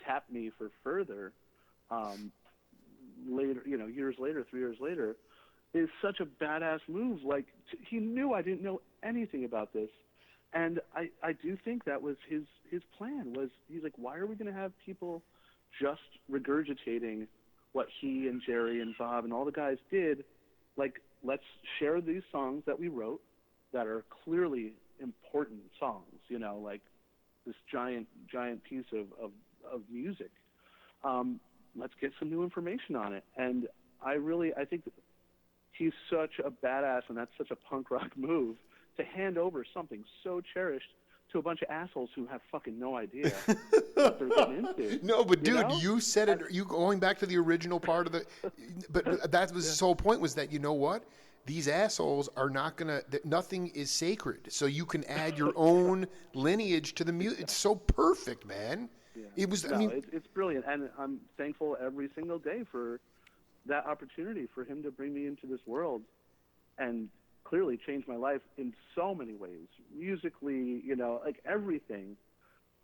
tap me for Furthur later, you know, years later, 3 years later, is such a badass move. Like, he knew I didn't know anything about this, and I do think that was his plan. Was he's like, why are we going to have people just regurgitating what he and Jerry and Bob and all the guys did? Like, let's share these songs that we wrote that are clearly important songs, you know, like this giant piece of music. Let's get some new information on it. And I think that he's such a badass, and that's such a punk rock move to hand over something so cherished to a bunch of assholes who have fucking no idea what they're getting into. No, but dude, know? you said it. You going back to the original part of the, but that was his whole point, was that, you know what? These assholes are not gonna. Nothing is sacred, so you can add your own lineage to the music. It's so perfect, man. Yeah. It was. No, I mean, it's brilliant, and I'm thankful every single day for that opportunity for him to bring me into this world, and clearly changed my life in so many ways, musically, you know, like everything.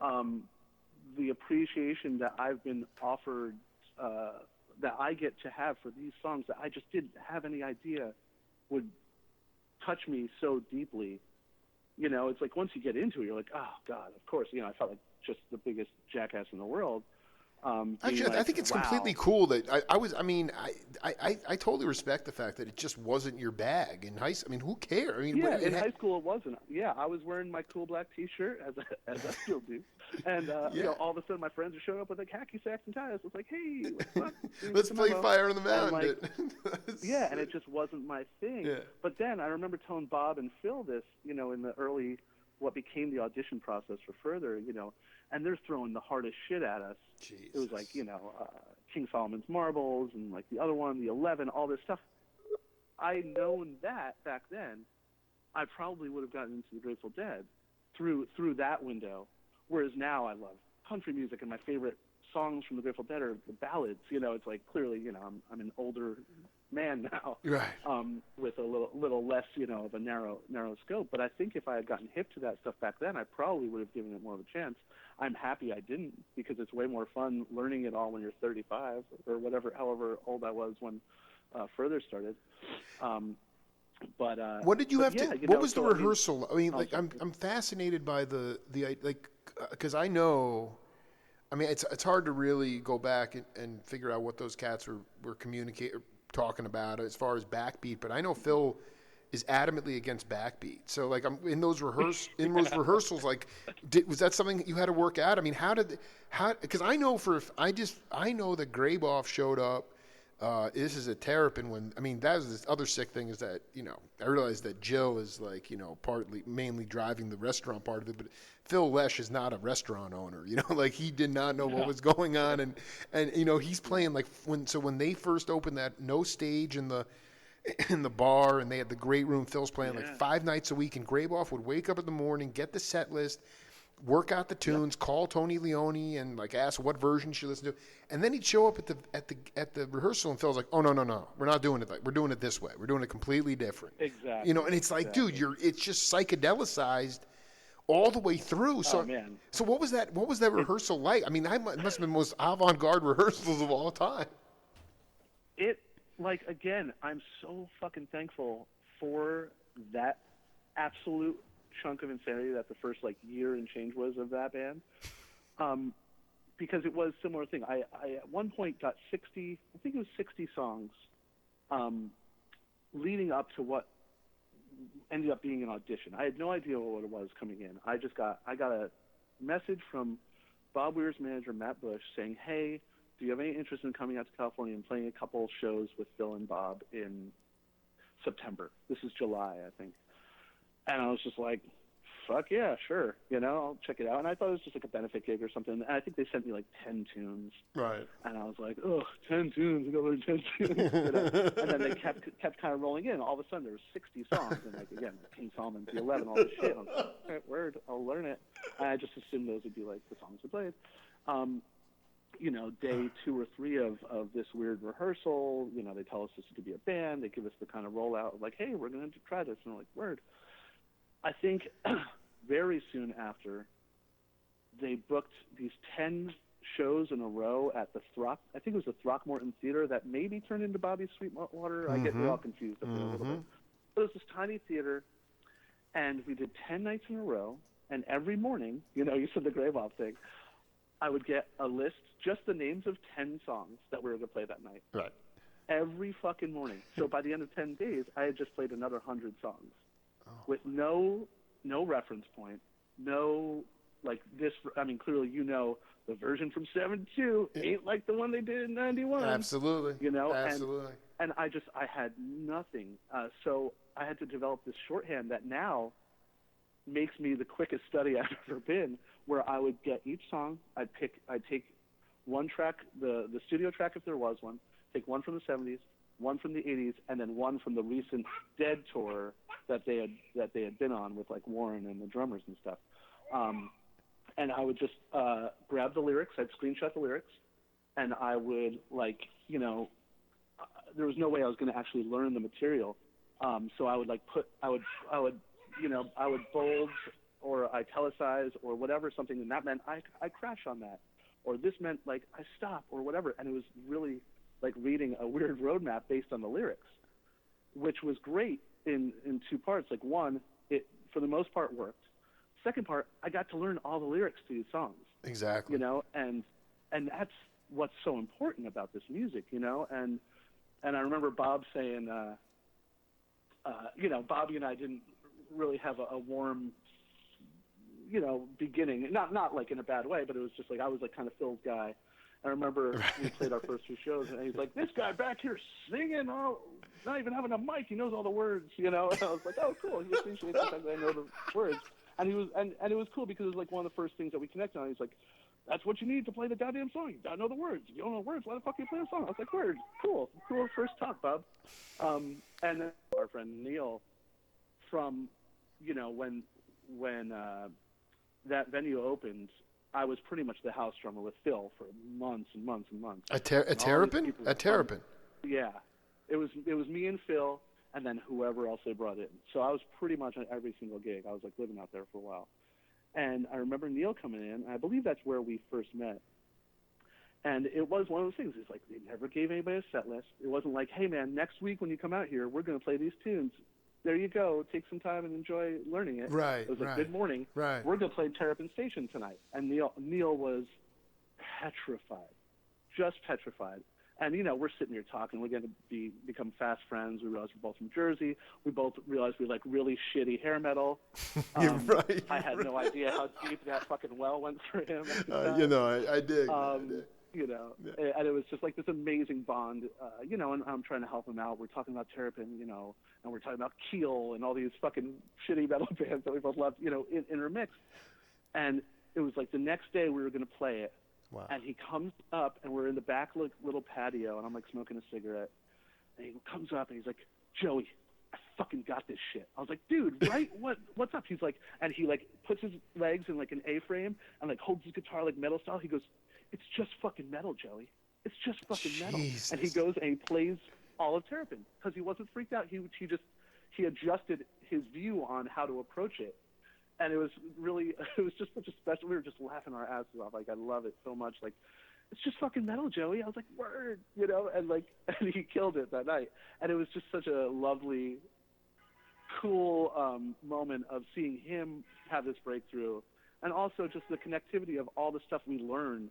The appreciation that I've been offered, that I get to have for these songs that I just didn't have any idea would touch me so deeply. You know, it's like once you get into it, you're like, oh God, of course. You know, I felt like just the biggest jackass in the world. Actually, like, I think it's wow. completely cool that I totally respect the fact that it just wasn't your bag in high school. I mean, who cares? I mean, yeah, in high school it wasn't. Yeah, I was wearing my cool black T-shirt as I still do, and you know, all of a sudden my friends are showing up with like khaki sacks and ties. It's like, hey, what's up? Let's play Fire on the Mountain. Yeah, and it just wasn't my thing. Yeah. But then I remember telling Bob and Phil this, you know, in the early, what became the audition process for Furthur, you know, and they're throwing the hardest shit at us. Jesus. It was like, you know, King Solomon's Marbles and like the other one, the 11, all this stuff. I known that back then, I probably would have gotten into the Grateful Dead through that window. Whereas now I love country music, and my favorite songs from the Grateful Dead are the ballads. You know, it's like clearly, you know, I'm an older man now, right? With a little less, you know, of a narrow scope. But I think if I had gotten hip to that stuff back then, I probably would have given it more of a chance. I'm happy I didn't, because it's way more fun learning it all when you're 35 or whatever, however old I was when Furthur started. But what did you have to? You what know, was the rehearsal? I mean, like I'm fascinated by the like, because I know. I mean, it's hard to really go back and figure out what those cats were communicating, talking about as far as backbeat. But I know Phil is adamantly against backbeat. So like, I'm in those rehearsals. Like, was that something you had to work out? I mean, because I know I know that Graboff showed up. This is a Terrapin when, I mean, that was this other sick thing, is that, you know, I realized that Jill is like, you know, mainly driving the restaurant part of it, but Phil Lesh is not a restaurant owner, you know, like he did not know what was going on. And, you know, he's playing like when they first opened that no stage in the in the bar, and they had the great room. Phil's playing Yeah. like 5 nights a week, and Graboff would wake up in the morning, get the set list, work out the tunes, call Tony Leone, and like ask what version she listen to, and then he'd show up at the rehearsal, and Phil's like, "Oh no, we're not doing it. We're doing it this way. We're doing it completely different." Exactly. You know, and it's like, dude, it's just psychedelicized all the way through. So, Oh, man. So what was that? What was that rehearsal like? I mean, it must have been the most avant-garde rehearsals of all time. It, like, again, I'm so fucking thankful for that absolute chunk of insanity that the first, like, year and change was of that band. Because it was a similar thing. I at one point got 60 songs leading up to what ended up being an audition. I had no idea what it was coming in. I got a message from Bob Weir's manager, Matt Bush, saying, "Hey, do you have any interest in coming out to California and playing a couple shows with Phil and Bob in September?" This is July, I think. And I was just like, fuck yeah, sure. You know, I'll check it out. And I thought it was just like a benefit gig or something. And I think they sent me like 10 tunes. Right. And I was like, oh, 10 tunes. I got like 10 tunes. You know? And then they kept kind of rolling in. All of a sudden, there was 60 songs. And like, again, King Solomon, the 11, all this shit. I was like, all right, word, I'll learn it. And I just assumed those would be like the songs we played. You know, day 2 or 3 of this weird rehearsal, you know, they tell us this is to be a band. They give us the kind of rollout of like, hey, we're going to try this. And we're like, word. I think very soon after, they booked these 10 shows in a row at the I think it was the Throckmorton Theater that maybe turned into Bobby's Sweetwater. I get all confused up there a little bit. But it was this tiny theater, and we did 10 nights in a row, and every morning, you know, you said the Graboff thing, I would get a list, just the names of 10 songs that we were going to play that night. Right. Every fucking morning. So by the end of 10 days, I had just played another 100 songs. With no reference point, no, like this, I mean, clearly, you know, the version from 72 ain't like the one they did in 91. Absolutely. You know? Absolutely. And I had nothing. So I had to develop this shorthand that now makes me the quickest study I've ever been, where I would get each song, I'd take one track, the studio track if there was one, take one from the 70s, one from the 80s, and then one from the recent Dead tour that they had been on with like Warren and the drummers and stuff. And I would just grab the lyrics, I'd screenshot the lyrics, and I would, like, you know, there was no way I was going to actually learn the material. So I would like I would bold or italicize or whatever, something, and that meant I crash on that, or this meant like I stop or whatever. And it was really like reading a weird roadmap based on the lyrics, which was great in 2 parts. Like, one, it for the most part worked. Second part, I got to learn all the lyrics to these songs. Exactly. You know, and that's what's so important about this music, you know. And I remember Bob saying, you know, Bobby and I didn't really have a warm, you know, beginning. Not like in a bad way, but it was just like I was like kind of Phil's guy. I remember we played our first 2 shows, and he's like, "This guy back here singing, not even having a mic, he knows all the words," you know. And I was like, "Oh, cool." He appreciates the fact that I know the words, and he was, and it was cool because it was like one of the first things that we connected on. He's like, "That's what you need to play the goddamn song. You gotta know the words. If you don't know the words, why the fuck you play the song?" I was like, "Word, cool first talk, Bob." And then our friend Neil, from, you know, when that venue opened, I was pretty much the house drummer with Phil for months and months and months. At Terrapin? At Terrapin. Yeah. It was me and Phil and then whoever else they brought in. So I was pretty much on every single gig. I was like living out there for a while. And I remember Neil coming in, and I believe that's where we first met. And it was one of those things. It's like they never gave anybody a set list. It wasn't like, "Hey man, next week when you come out here, we're going to play these tunes. There you go. Take some time and enjoy learning it." Right. It was like, "Good morning. Right. We're going to play Terrapin Station tonight." And Neil was petrified, just petrified. And, you know, we're sitting here talking. We're going to become fast friends. We realized we're both from Jersey. We both realized we like really shitty hair metal. Right. I had no idea how deep that fucking well went for him. You know, I dig. You know, and it was just like this amazing bond, you know, and I'm trying to help him out. We're talking about Terrapin, you know, and we're talking about Keel and all these fucking shitty metal bands that we both loved, you know, intermixed. And it was like the next day we were going to play it. Wow. And he comes up, and we're in the back little patio, and I'm like smoking a cigarette. And he comes up, and he's like, Joey, I fucking got this shit. I was like, dude, right? What's up? He's like, and he like puts his legs in like an A-frame and like holds his guitar like metal style. He goes, it's just fucking metal, Joey. It's just fucking metal. And he goes and he plays all of Terrapin because he wasn't freaked out. He adjusted his view on how to approach it. And it was just such a special, we were just laughing our asses off. Like, I love it so much. Like, it's just fucking metal, Joey. I was like, word, and like, and he killed it that night. And it was just such a lovely, cool moment of seeing him have this breakthrough. And also just the connectivity of all the stuff we learn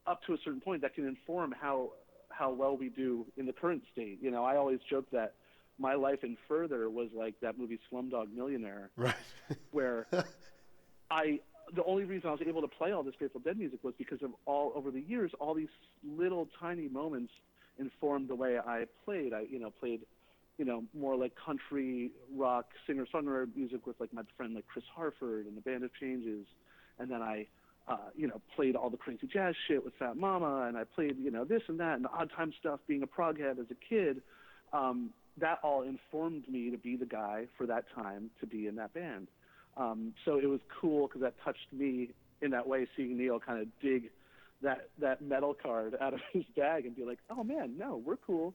up to a certain point that can inform how well we do in the current state. I always joke that my life in Furthur was like that movie Slumdog Millionaire, right? Where the only reason I was able to play all this Grateful Dead music was because of over the years, all these little tiny moments informed the way I played. I played more like country rock singer-songwriter music with like my friend like Chris Harford and the Band of Changes, and then I played all the crazy jazz shit with Fat Mama, and I played this and that and the odd time stuff being a prog head as a kid. That all informed me to be the guy for that time to be in that band. So it was cool because that touched me in that way, seeing Neil kind of dig that metal card out of his bag and be like, oh man, no, we're cool.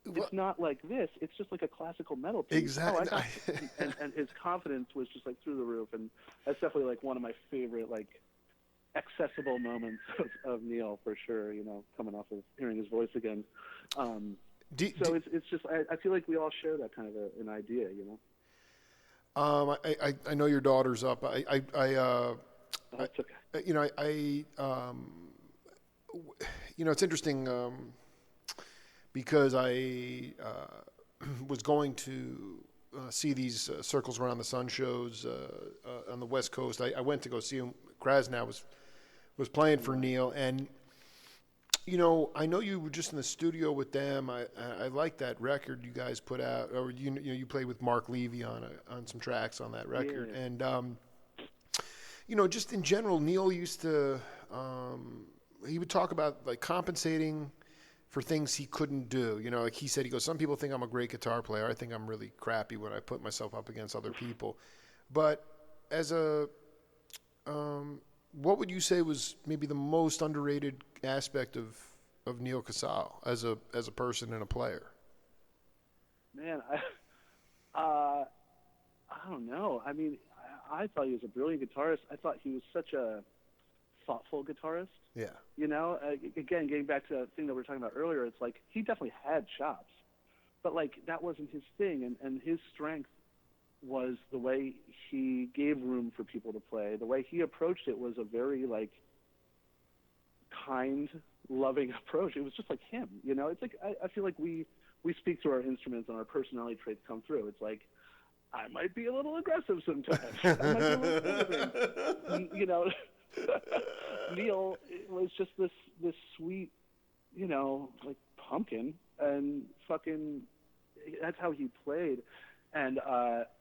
It's not like this. It's just like a classical metal piece. Exactly. Oh, and his confidence was just like through the roof. And that's definitely like one of my favorite like accessible moments of Neil for sure, coming off of hearing his voice again. It's just, I feel like we all share that kind of an idea, I know your daughter's up. That's okay. It's interesting because I was going to see these Circles Around the Sun shows on the West Coast. I went to go see him. Krasnow was playing for Neil, and I know you were just in the studio with them. I like that record you guys put out, or you played with Mark Levy on some tracks on that record, yeah. And just in general, Neil used to he would talk about like compensating for things he couldn't do. Like he said, some people think I'm a great guitar player. I think I'm really crappy when I put myself up against other people. But as what would you say was maybe the most underrated aspect of Neil Casal as a person and a player? Man, I don't know. I mean, I thought he was a brilliant guitarist. I thought he was such a thoughtful guitarist. Yeah. Again, getting back to the thing that we were talking about earlier, it's like he definitely had chops, but like that wasn't his thing, and his strength was the way he gave room for people to play. The way he approached it was a very like kind, loving approach. It was just like him, It's like I feel like we speak to our instruments and our personality traits come through. It's like I might be a little aggressive sometimes. I might be a little flippant. Neil was just this sweet, like pumpkin, and fucking that's how he played. And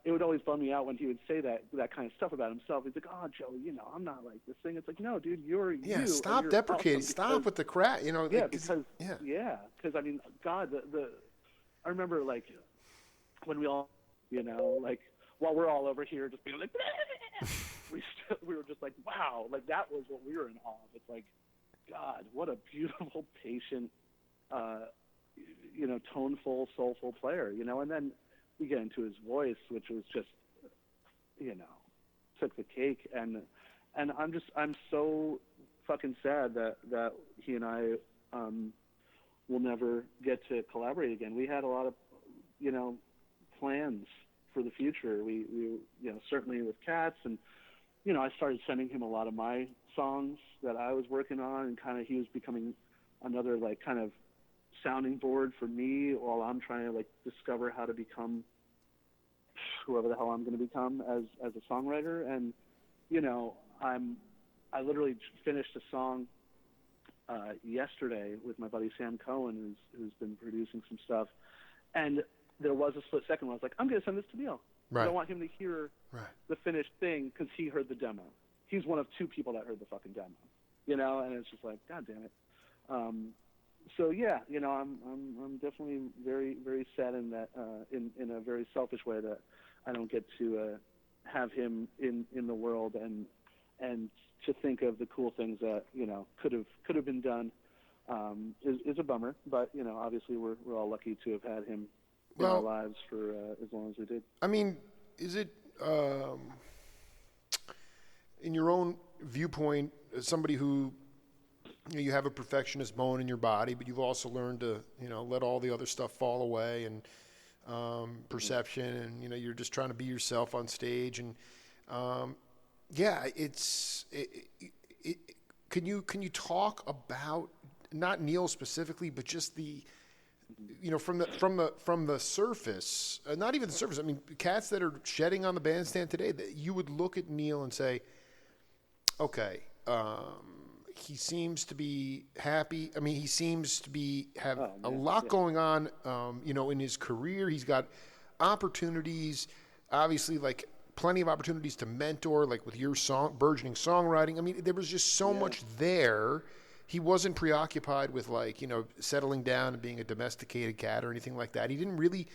it would always bum me out when he would say that kind of stuff about himself. He's like, "Oh, Joe, I'm not like this thing." It's like, no, dude, you're you. Yeah, stop deprecating. Awesome stop with the crap. Because I mean, God, I remember like when we all, like while we're all over here just being like, we were just like, wow, like that was what we were in awe of. It's like, God, what a beautiful, patient, toneful, soulful player, and then we get into his voice, which was just, took the cake. And I'm so fucking sad that he and I will never get to collaborate again. We had a lot of, plans for the future. We certainly with Cats, and, I started sending him a lot of my songs that I was working on, and kind of he was becoming another like kind of sounding board for me while I'm trying to like discover how to become whoever the hell I'm going to become as a songwriter. And I literally finished a song yesterday with my buddy Sam Cohen, who's been producing some stuff, and there was a split second where I was like, I'm going to send this to Neil. Right. I don't want him to hear the finished thing because he heard the demo. He's one of two people that heard the fucking demo, and it's just like, God damn it. So yeah, I'm definitely very very sad in that in a very selfish way that I don't get to have him in the world and to think of the cool things that could have been done is a bummer. But obviously we're all lucky to have had him in our lives for as long as we did. I mean, is it in your own viewpoint, as somebody who you have a perfectionist bone in your body, but you've also learned to let all the other stuff fall away and perception, and you're just trying to be yourself on stage, and can you talk about not Neil specifically, but just the from the surface, not even the surface. I mean, cats that are shedding on the bandstand today, that you would look at Neil and say, okay, he seems to be happy. I mean, he seems to have a lot going on, in his career. He's got opportunities, obviously, like plenty of opportunities to mentor, like with your burgeoning songwriting. I mean, there was just so much there. He wasn't preoccupied with settling down and being a domesticated cat or anything like that. He didn't really,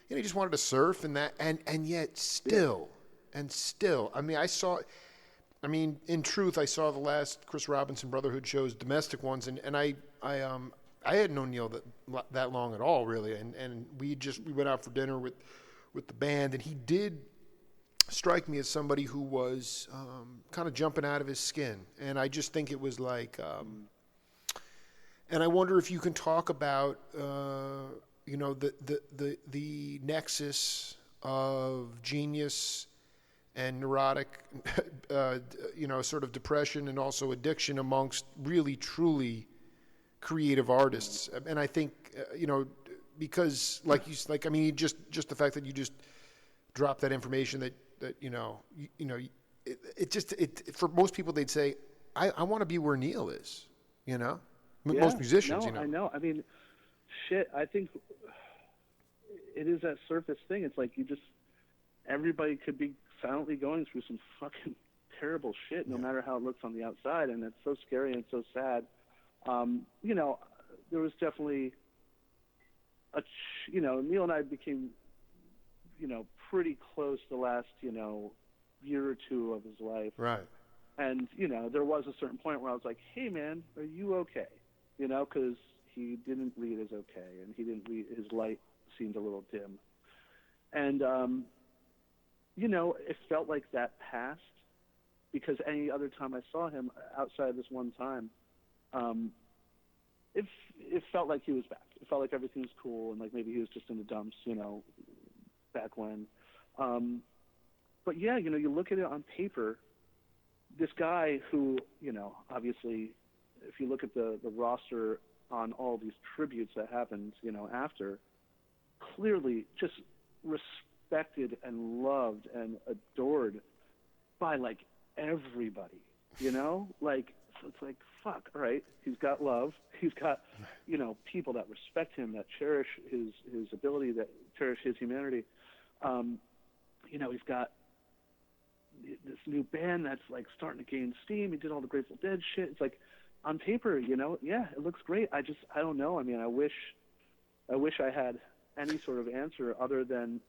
he just wanted to surf and that, and yet still. I mean, in truth, I saw the last Chris Robinson Brotherhood shows, domestic ones, and I hadn't known Neil that long at all, really, and we went out for dinner with the band, and he did strike me as somebody who was kind of jumping out of his skin, and I just think it was like, and I wonder if you can talk about the nexus of genius and neurotic, sort of depression and also addiction amongst really, truly creative artists. And I think, because just the fact that you just dropped that information that for most people, they'd say, I want to be where Neil is, most musicians, I know. I mean, shit, I think it is that surface thing. It's like everybody could be silently going through some fucking terrible shit, no matter how it looks on the outside, and it's so scary and so sad. There was definitely Neil and I became, pretty close the last, year or two of his life. Right. And, there was a certain point where I was like, hey, man, are you okay? Because he didn't read as okay, and his light seemed a little dim. And, it felt like that passed, because any other time I saw him outside of this one time, it felt like he was back. It felt like everything was cool, and like maybe he was just in the dumps, back when. But yeah, you look at it on paper, this guy who, obviously, if you look at the roster on all these tributes that happened, after, clearly just respected and loved and adored by like everybody, like, so it's like, fuck, all right, he's got love, he's got people that respect him, that cherish his ability, that cherish his humanity. He's got this new band that's like starting to gain steam. He did all the Grateful Dead shit. It's like, on paper, yeah, it looks great. I don't know. I mean, I wish I had any sort of answer other than,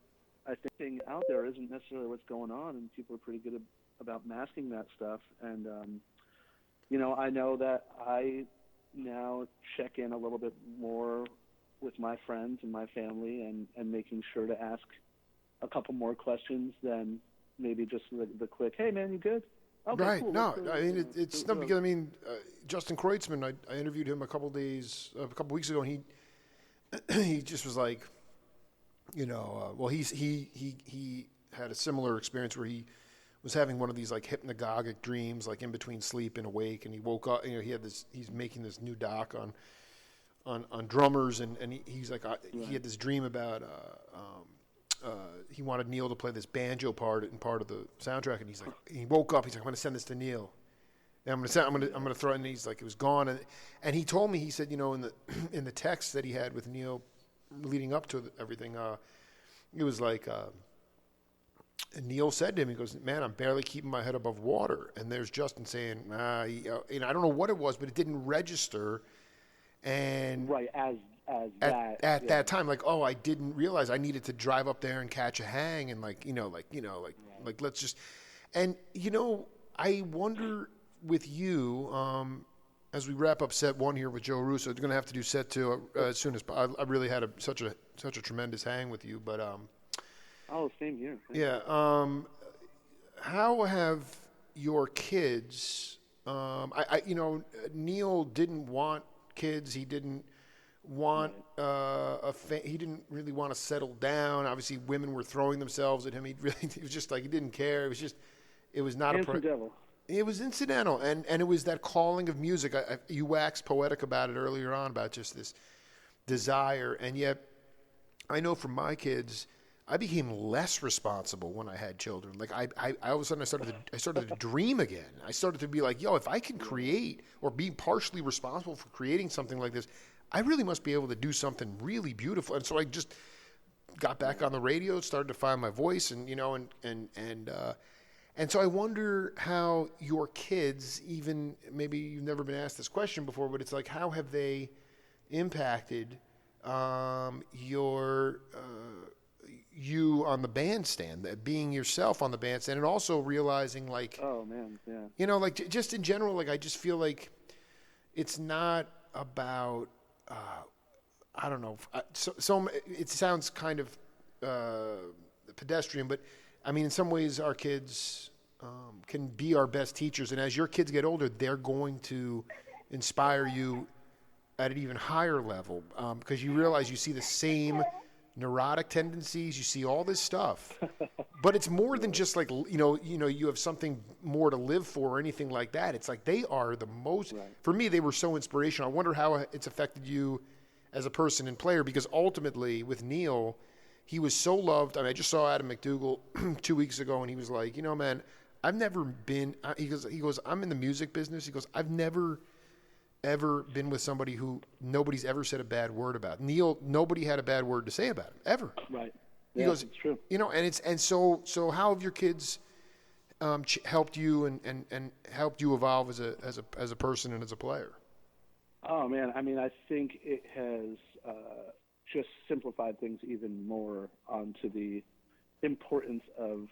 I think out there isn't necessarily what's going on, and people are pretty good about masking that stuff. And, I know that I now check in a little bit more with my friends and my family, and making sure to ask a couple more questions than maybe just the quick, hey, man, you good? Okay, right. cool. No, I mean, it's not because, Justin Kreutzmann, I interviewed him a couple weeks ago, and he just was like, he had a similar experience where he was having one of these like hypnagogic dreams, like in between sleep and awake, and he woke up, he's making this new doc on drummers, and he's like, he had this dream about, he wanted Neil to play this banjo part of the soundtrack, and he woke up, he's like, I'm going to send this to Neil. And I'm going to throw it, and he's like, it was gone. And he told me, he said, in the text that he had with Neil leading up to everything, it was like, and Neil said to him, he goes, man, I'm barely keeping my head above water. And there's Justin saying, I don't know what it was, but it didn't register. And right, as at that that time, like, oh, I didn't realize I needed to drive up there and catch a hang, and like let's just, and I wonder with you, as we wrap up set one here with Joe Russo, we're going to have to do set two as soon as I really had such a tremendous hang with you, but Oh, same here. yeah. How have your kids? Neil didn't want kids. He didn't want he didn't really want to settle down. Obviously, women were throwing themselves at him. He was just like, he didn't care. It was not Handsome devil. It was incidental, and it was that calling of music. You waxed poetic about it earlier on, about just this desire, and yet I know for my kids, I became less responsible when I had children. Like I all of a sudden I started to dream again. I started to be like, yo, if I can create or be partially responsible for creating something like this, I really must be able to do something really beautiful. And so I just got back on the radio, started to find my voice, and and so I wonder how your kids, even maybe you've never been asked this question before, but it's like, how have they impacted you on the bandstand, being yourself on the bandstand, and also realizing, like, oh man, yeah, like just in general, like I just feel like it's not about I don't know. So it sounds kind of pedestrian, but I mean, in some ways, our kids can be our best teachers, and as your kids get older, they're going to inspire you at an even higher level, because you realize you see the same neurotic tendencies, you see all this stuff, but it's more than just like you have something more to live for or anything like that. It's like they are the most. Right. For me, they were so inspirational. I wonder how it's affected you as a person and player, because ultimately with Neil, he was so loved. I mean, I just saw Adam McDougall 2 weeks ago, and he was like, man, I've never been. He goes, I'm in the music business. He goes, I've never ever been with somebody who nobody's ever said a bad word about. Neil, nobody had a bad word to say about him ever. Right. He goes, it's true. And so how have your kids helped you and helped you evolve as a person and as a player? Oh man, I mean, I think it has just simplified things even more onto the importance of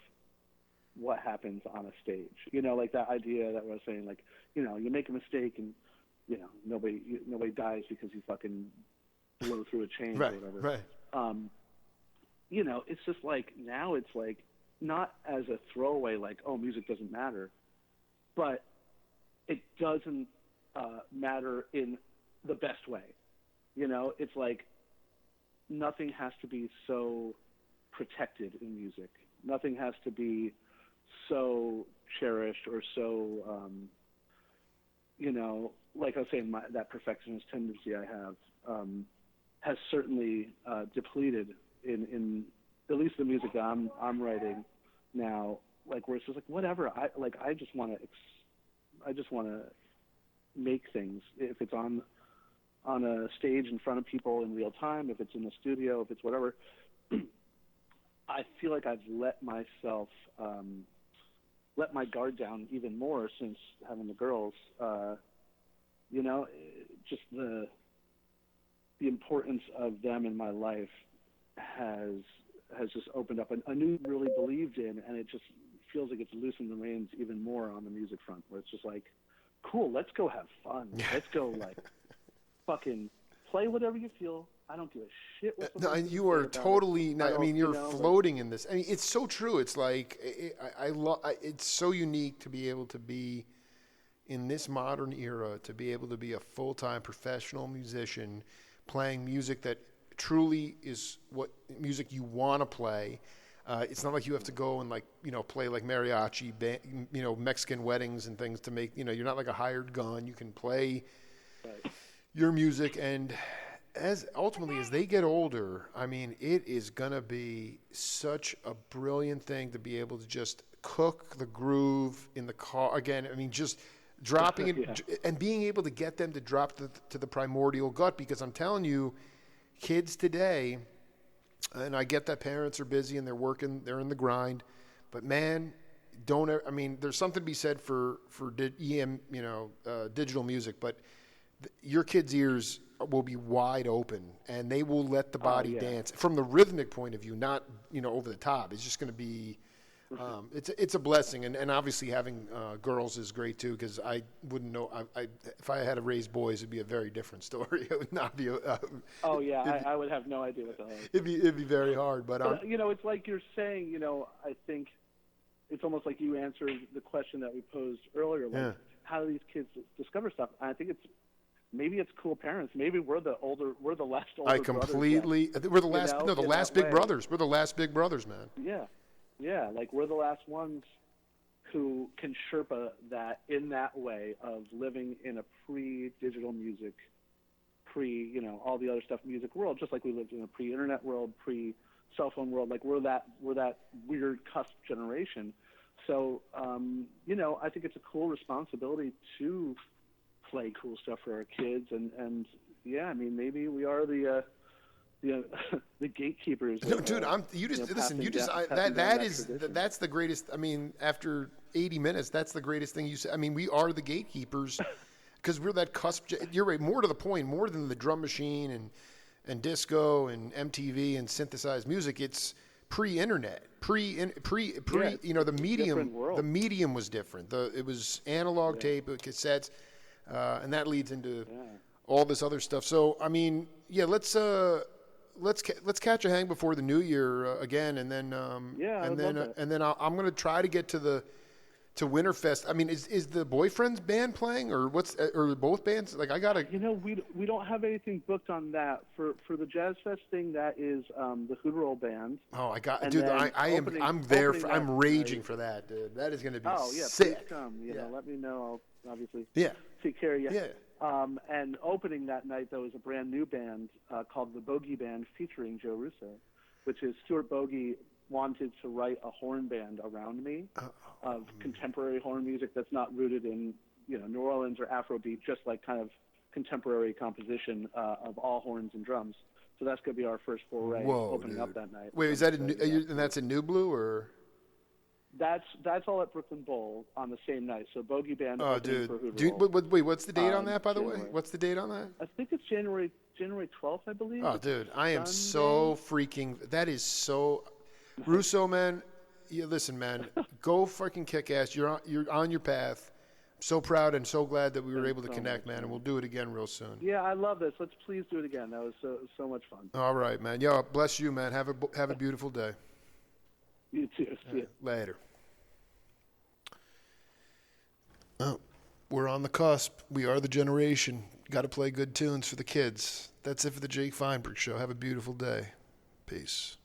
what happens on a stage. Like that idea that I was saying, like, you make a mistake and nobody dies because you fucking blow through a chain or whatever. Right. It's just like, now it's like, not as a throwaway, like, oh, music doesn't matter, but it doesn't matter in the best way. It's like nothing has to be so protected in music. Nothing has to be so cherished or so, like I was saying, that perfectionist tendency I have has certainly depleted in at least the music that I'm writing now. Like, where it's just like, whatever. I just want to make things. If it's on a stage in front of people in real time, if it's in the studio, if it's whatever, I feel like I've let myself let my guard down even more since having the girls. Just the importance of them in my life has just opened up a new really believed in, and it just feels like it's loosened the reins even more on the music front, where it's just like, cool, let's go have fun. Let's go, like, fucking play whatever you feel. I don't give a shit what no, and you are totally. I mean, you're floating in this. I mean, it's so true. It's like it's so unique to be able to be in this modern era, to be able to be a full-time professional musician playing music that truly is what music you want to play. It's not like you have to go and play like mariachi, Mexican weddings and things to make. You're not like a hired gun. You can play your music, and as they get older, I mean, it is gonna be such a brilliant thing to be able to just cook the groove in the car again. I mean, just dropping it and being able to get them to drop to the primordial gut, because I'm telling you, kids today, and I get that parents are busy and they're working, they're in the grind, but man, there's something to be said for digital music, but your kids' ears will be wide open, and they will let the body yeah. dance from the rhythmic point of view, not over the top. It's just going to be. It's a blessing, and obviously having girls is great too, because I wouldn't know. If I had to raise boys, it'd be a very different story. It would not be. Oh yeah, I would have no idea what the hell. It'd be very hard, but it's like you're saying. I think it's almost like you answered the question that we posed earlier. Like, how do these kids discover stuff? And I think maybe it's cool parents. Maybe we're the last older. I completely. We're the last. The last big brothers. We're the last big brothers, man. Yeah. Yeah, like we're the last ones who can Sherpa that in that way of living in a pre-digital music, all the other stuff music world, just like we lived in a pre-internet world, pre-cell phone world. Like we're that weird cusp generation. So, I think it's a cool responsibility to play cool stuff for our kids, and yeah, I mean maybe we are the gatekeepers. No, dude, that's the greatest. I mean, after 80 minutes, that's the greatest thing you said. I mean, we are the gatekeepers because we're that cusp. You're right. More to the point, more than the drum machine and disco and MTV and synthesized music. It's pre-internet, the medium. The medium was different. It was analog tape, cassettes, and that leads into all this other stuff. So, I mean, yeah, let's catch a hang before the new year again, and then I'm going to try to get to Winterfest. I mean, is the Boyfriend's band playing, or or both bands? Like I gotta. We don't have anything booked on that for the Jazz Fest thing. That is the Hood Roll band. Oh, I got, dude. I'm there. I'm raging for that, dude. That is going to be sick. Please come. Let me know. I'll obviously take care of you. Yeah. And opening that night, though, is a brand new band called the Bogey Band featuring Joe Russo, which is Stuart Bogey wanted to write a horn band around me of contemporary horn music that's not rooted in New Orleans or Afrobeat, just like kind of contemporary composition of all horns and drums. So that's going to be our first foray opening up that night. Wait, is that and that's in New Blue or? That's all at Brooklyn Bowl on the same night. So Bogey Band. Oh, dude. Wait, what's the date on that, by the way? What's the date on that? I think it's January 12th, I believe. Oh, dude, I am so freaking. That is so. Russo, man. Yeah, listen, man. Go fucking kick ass. You're on your path. I'm so proud and so glad that we were able to connect, man. And we'll do it again real soon. Yeah, I love this. Let's please do it again. That was so much fun. All right, man. Yo, bless you, man. Have a beautiful day. You too. See ya. Later. Oh, we're on the cusp. We are the generation. Got to play good tunes for the kids. That's it for the Jake Feinberg Show. Have a beautiful day. Peace.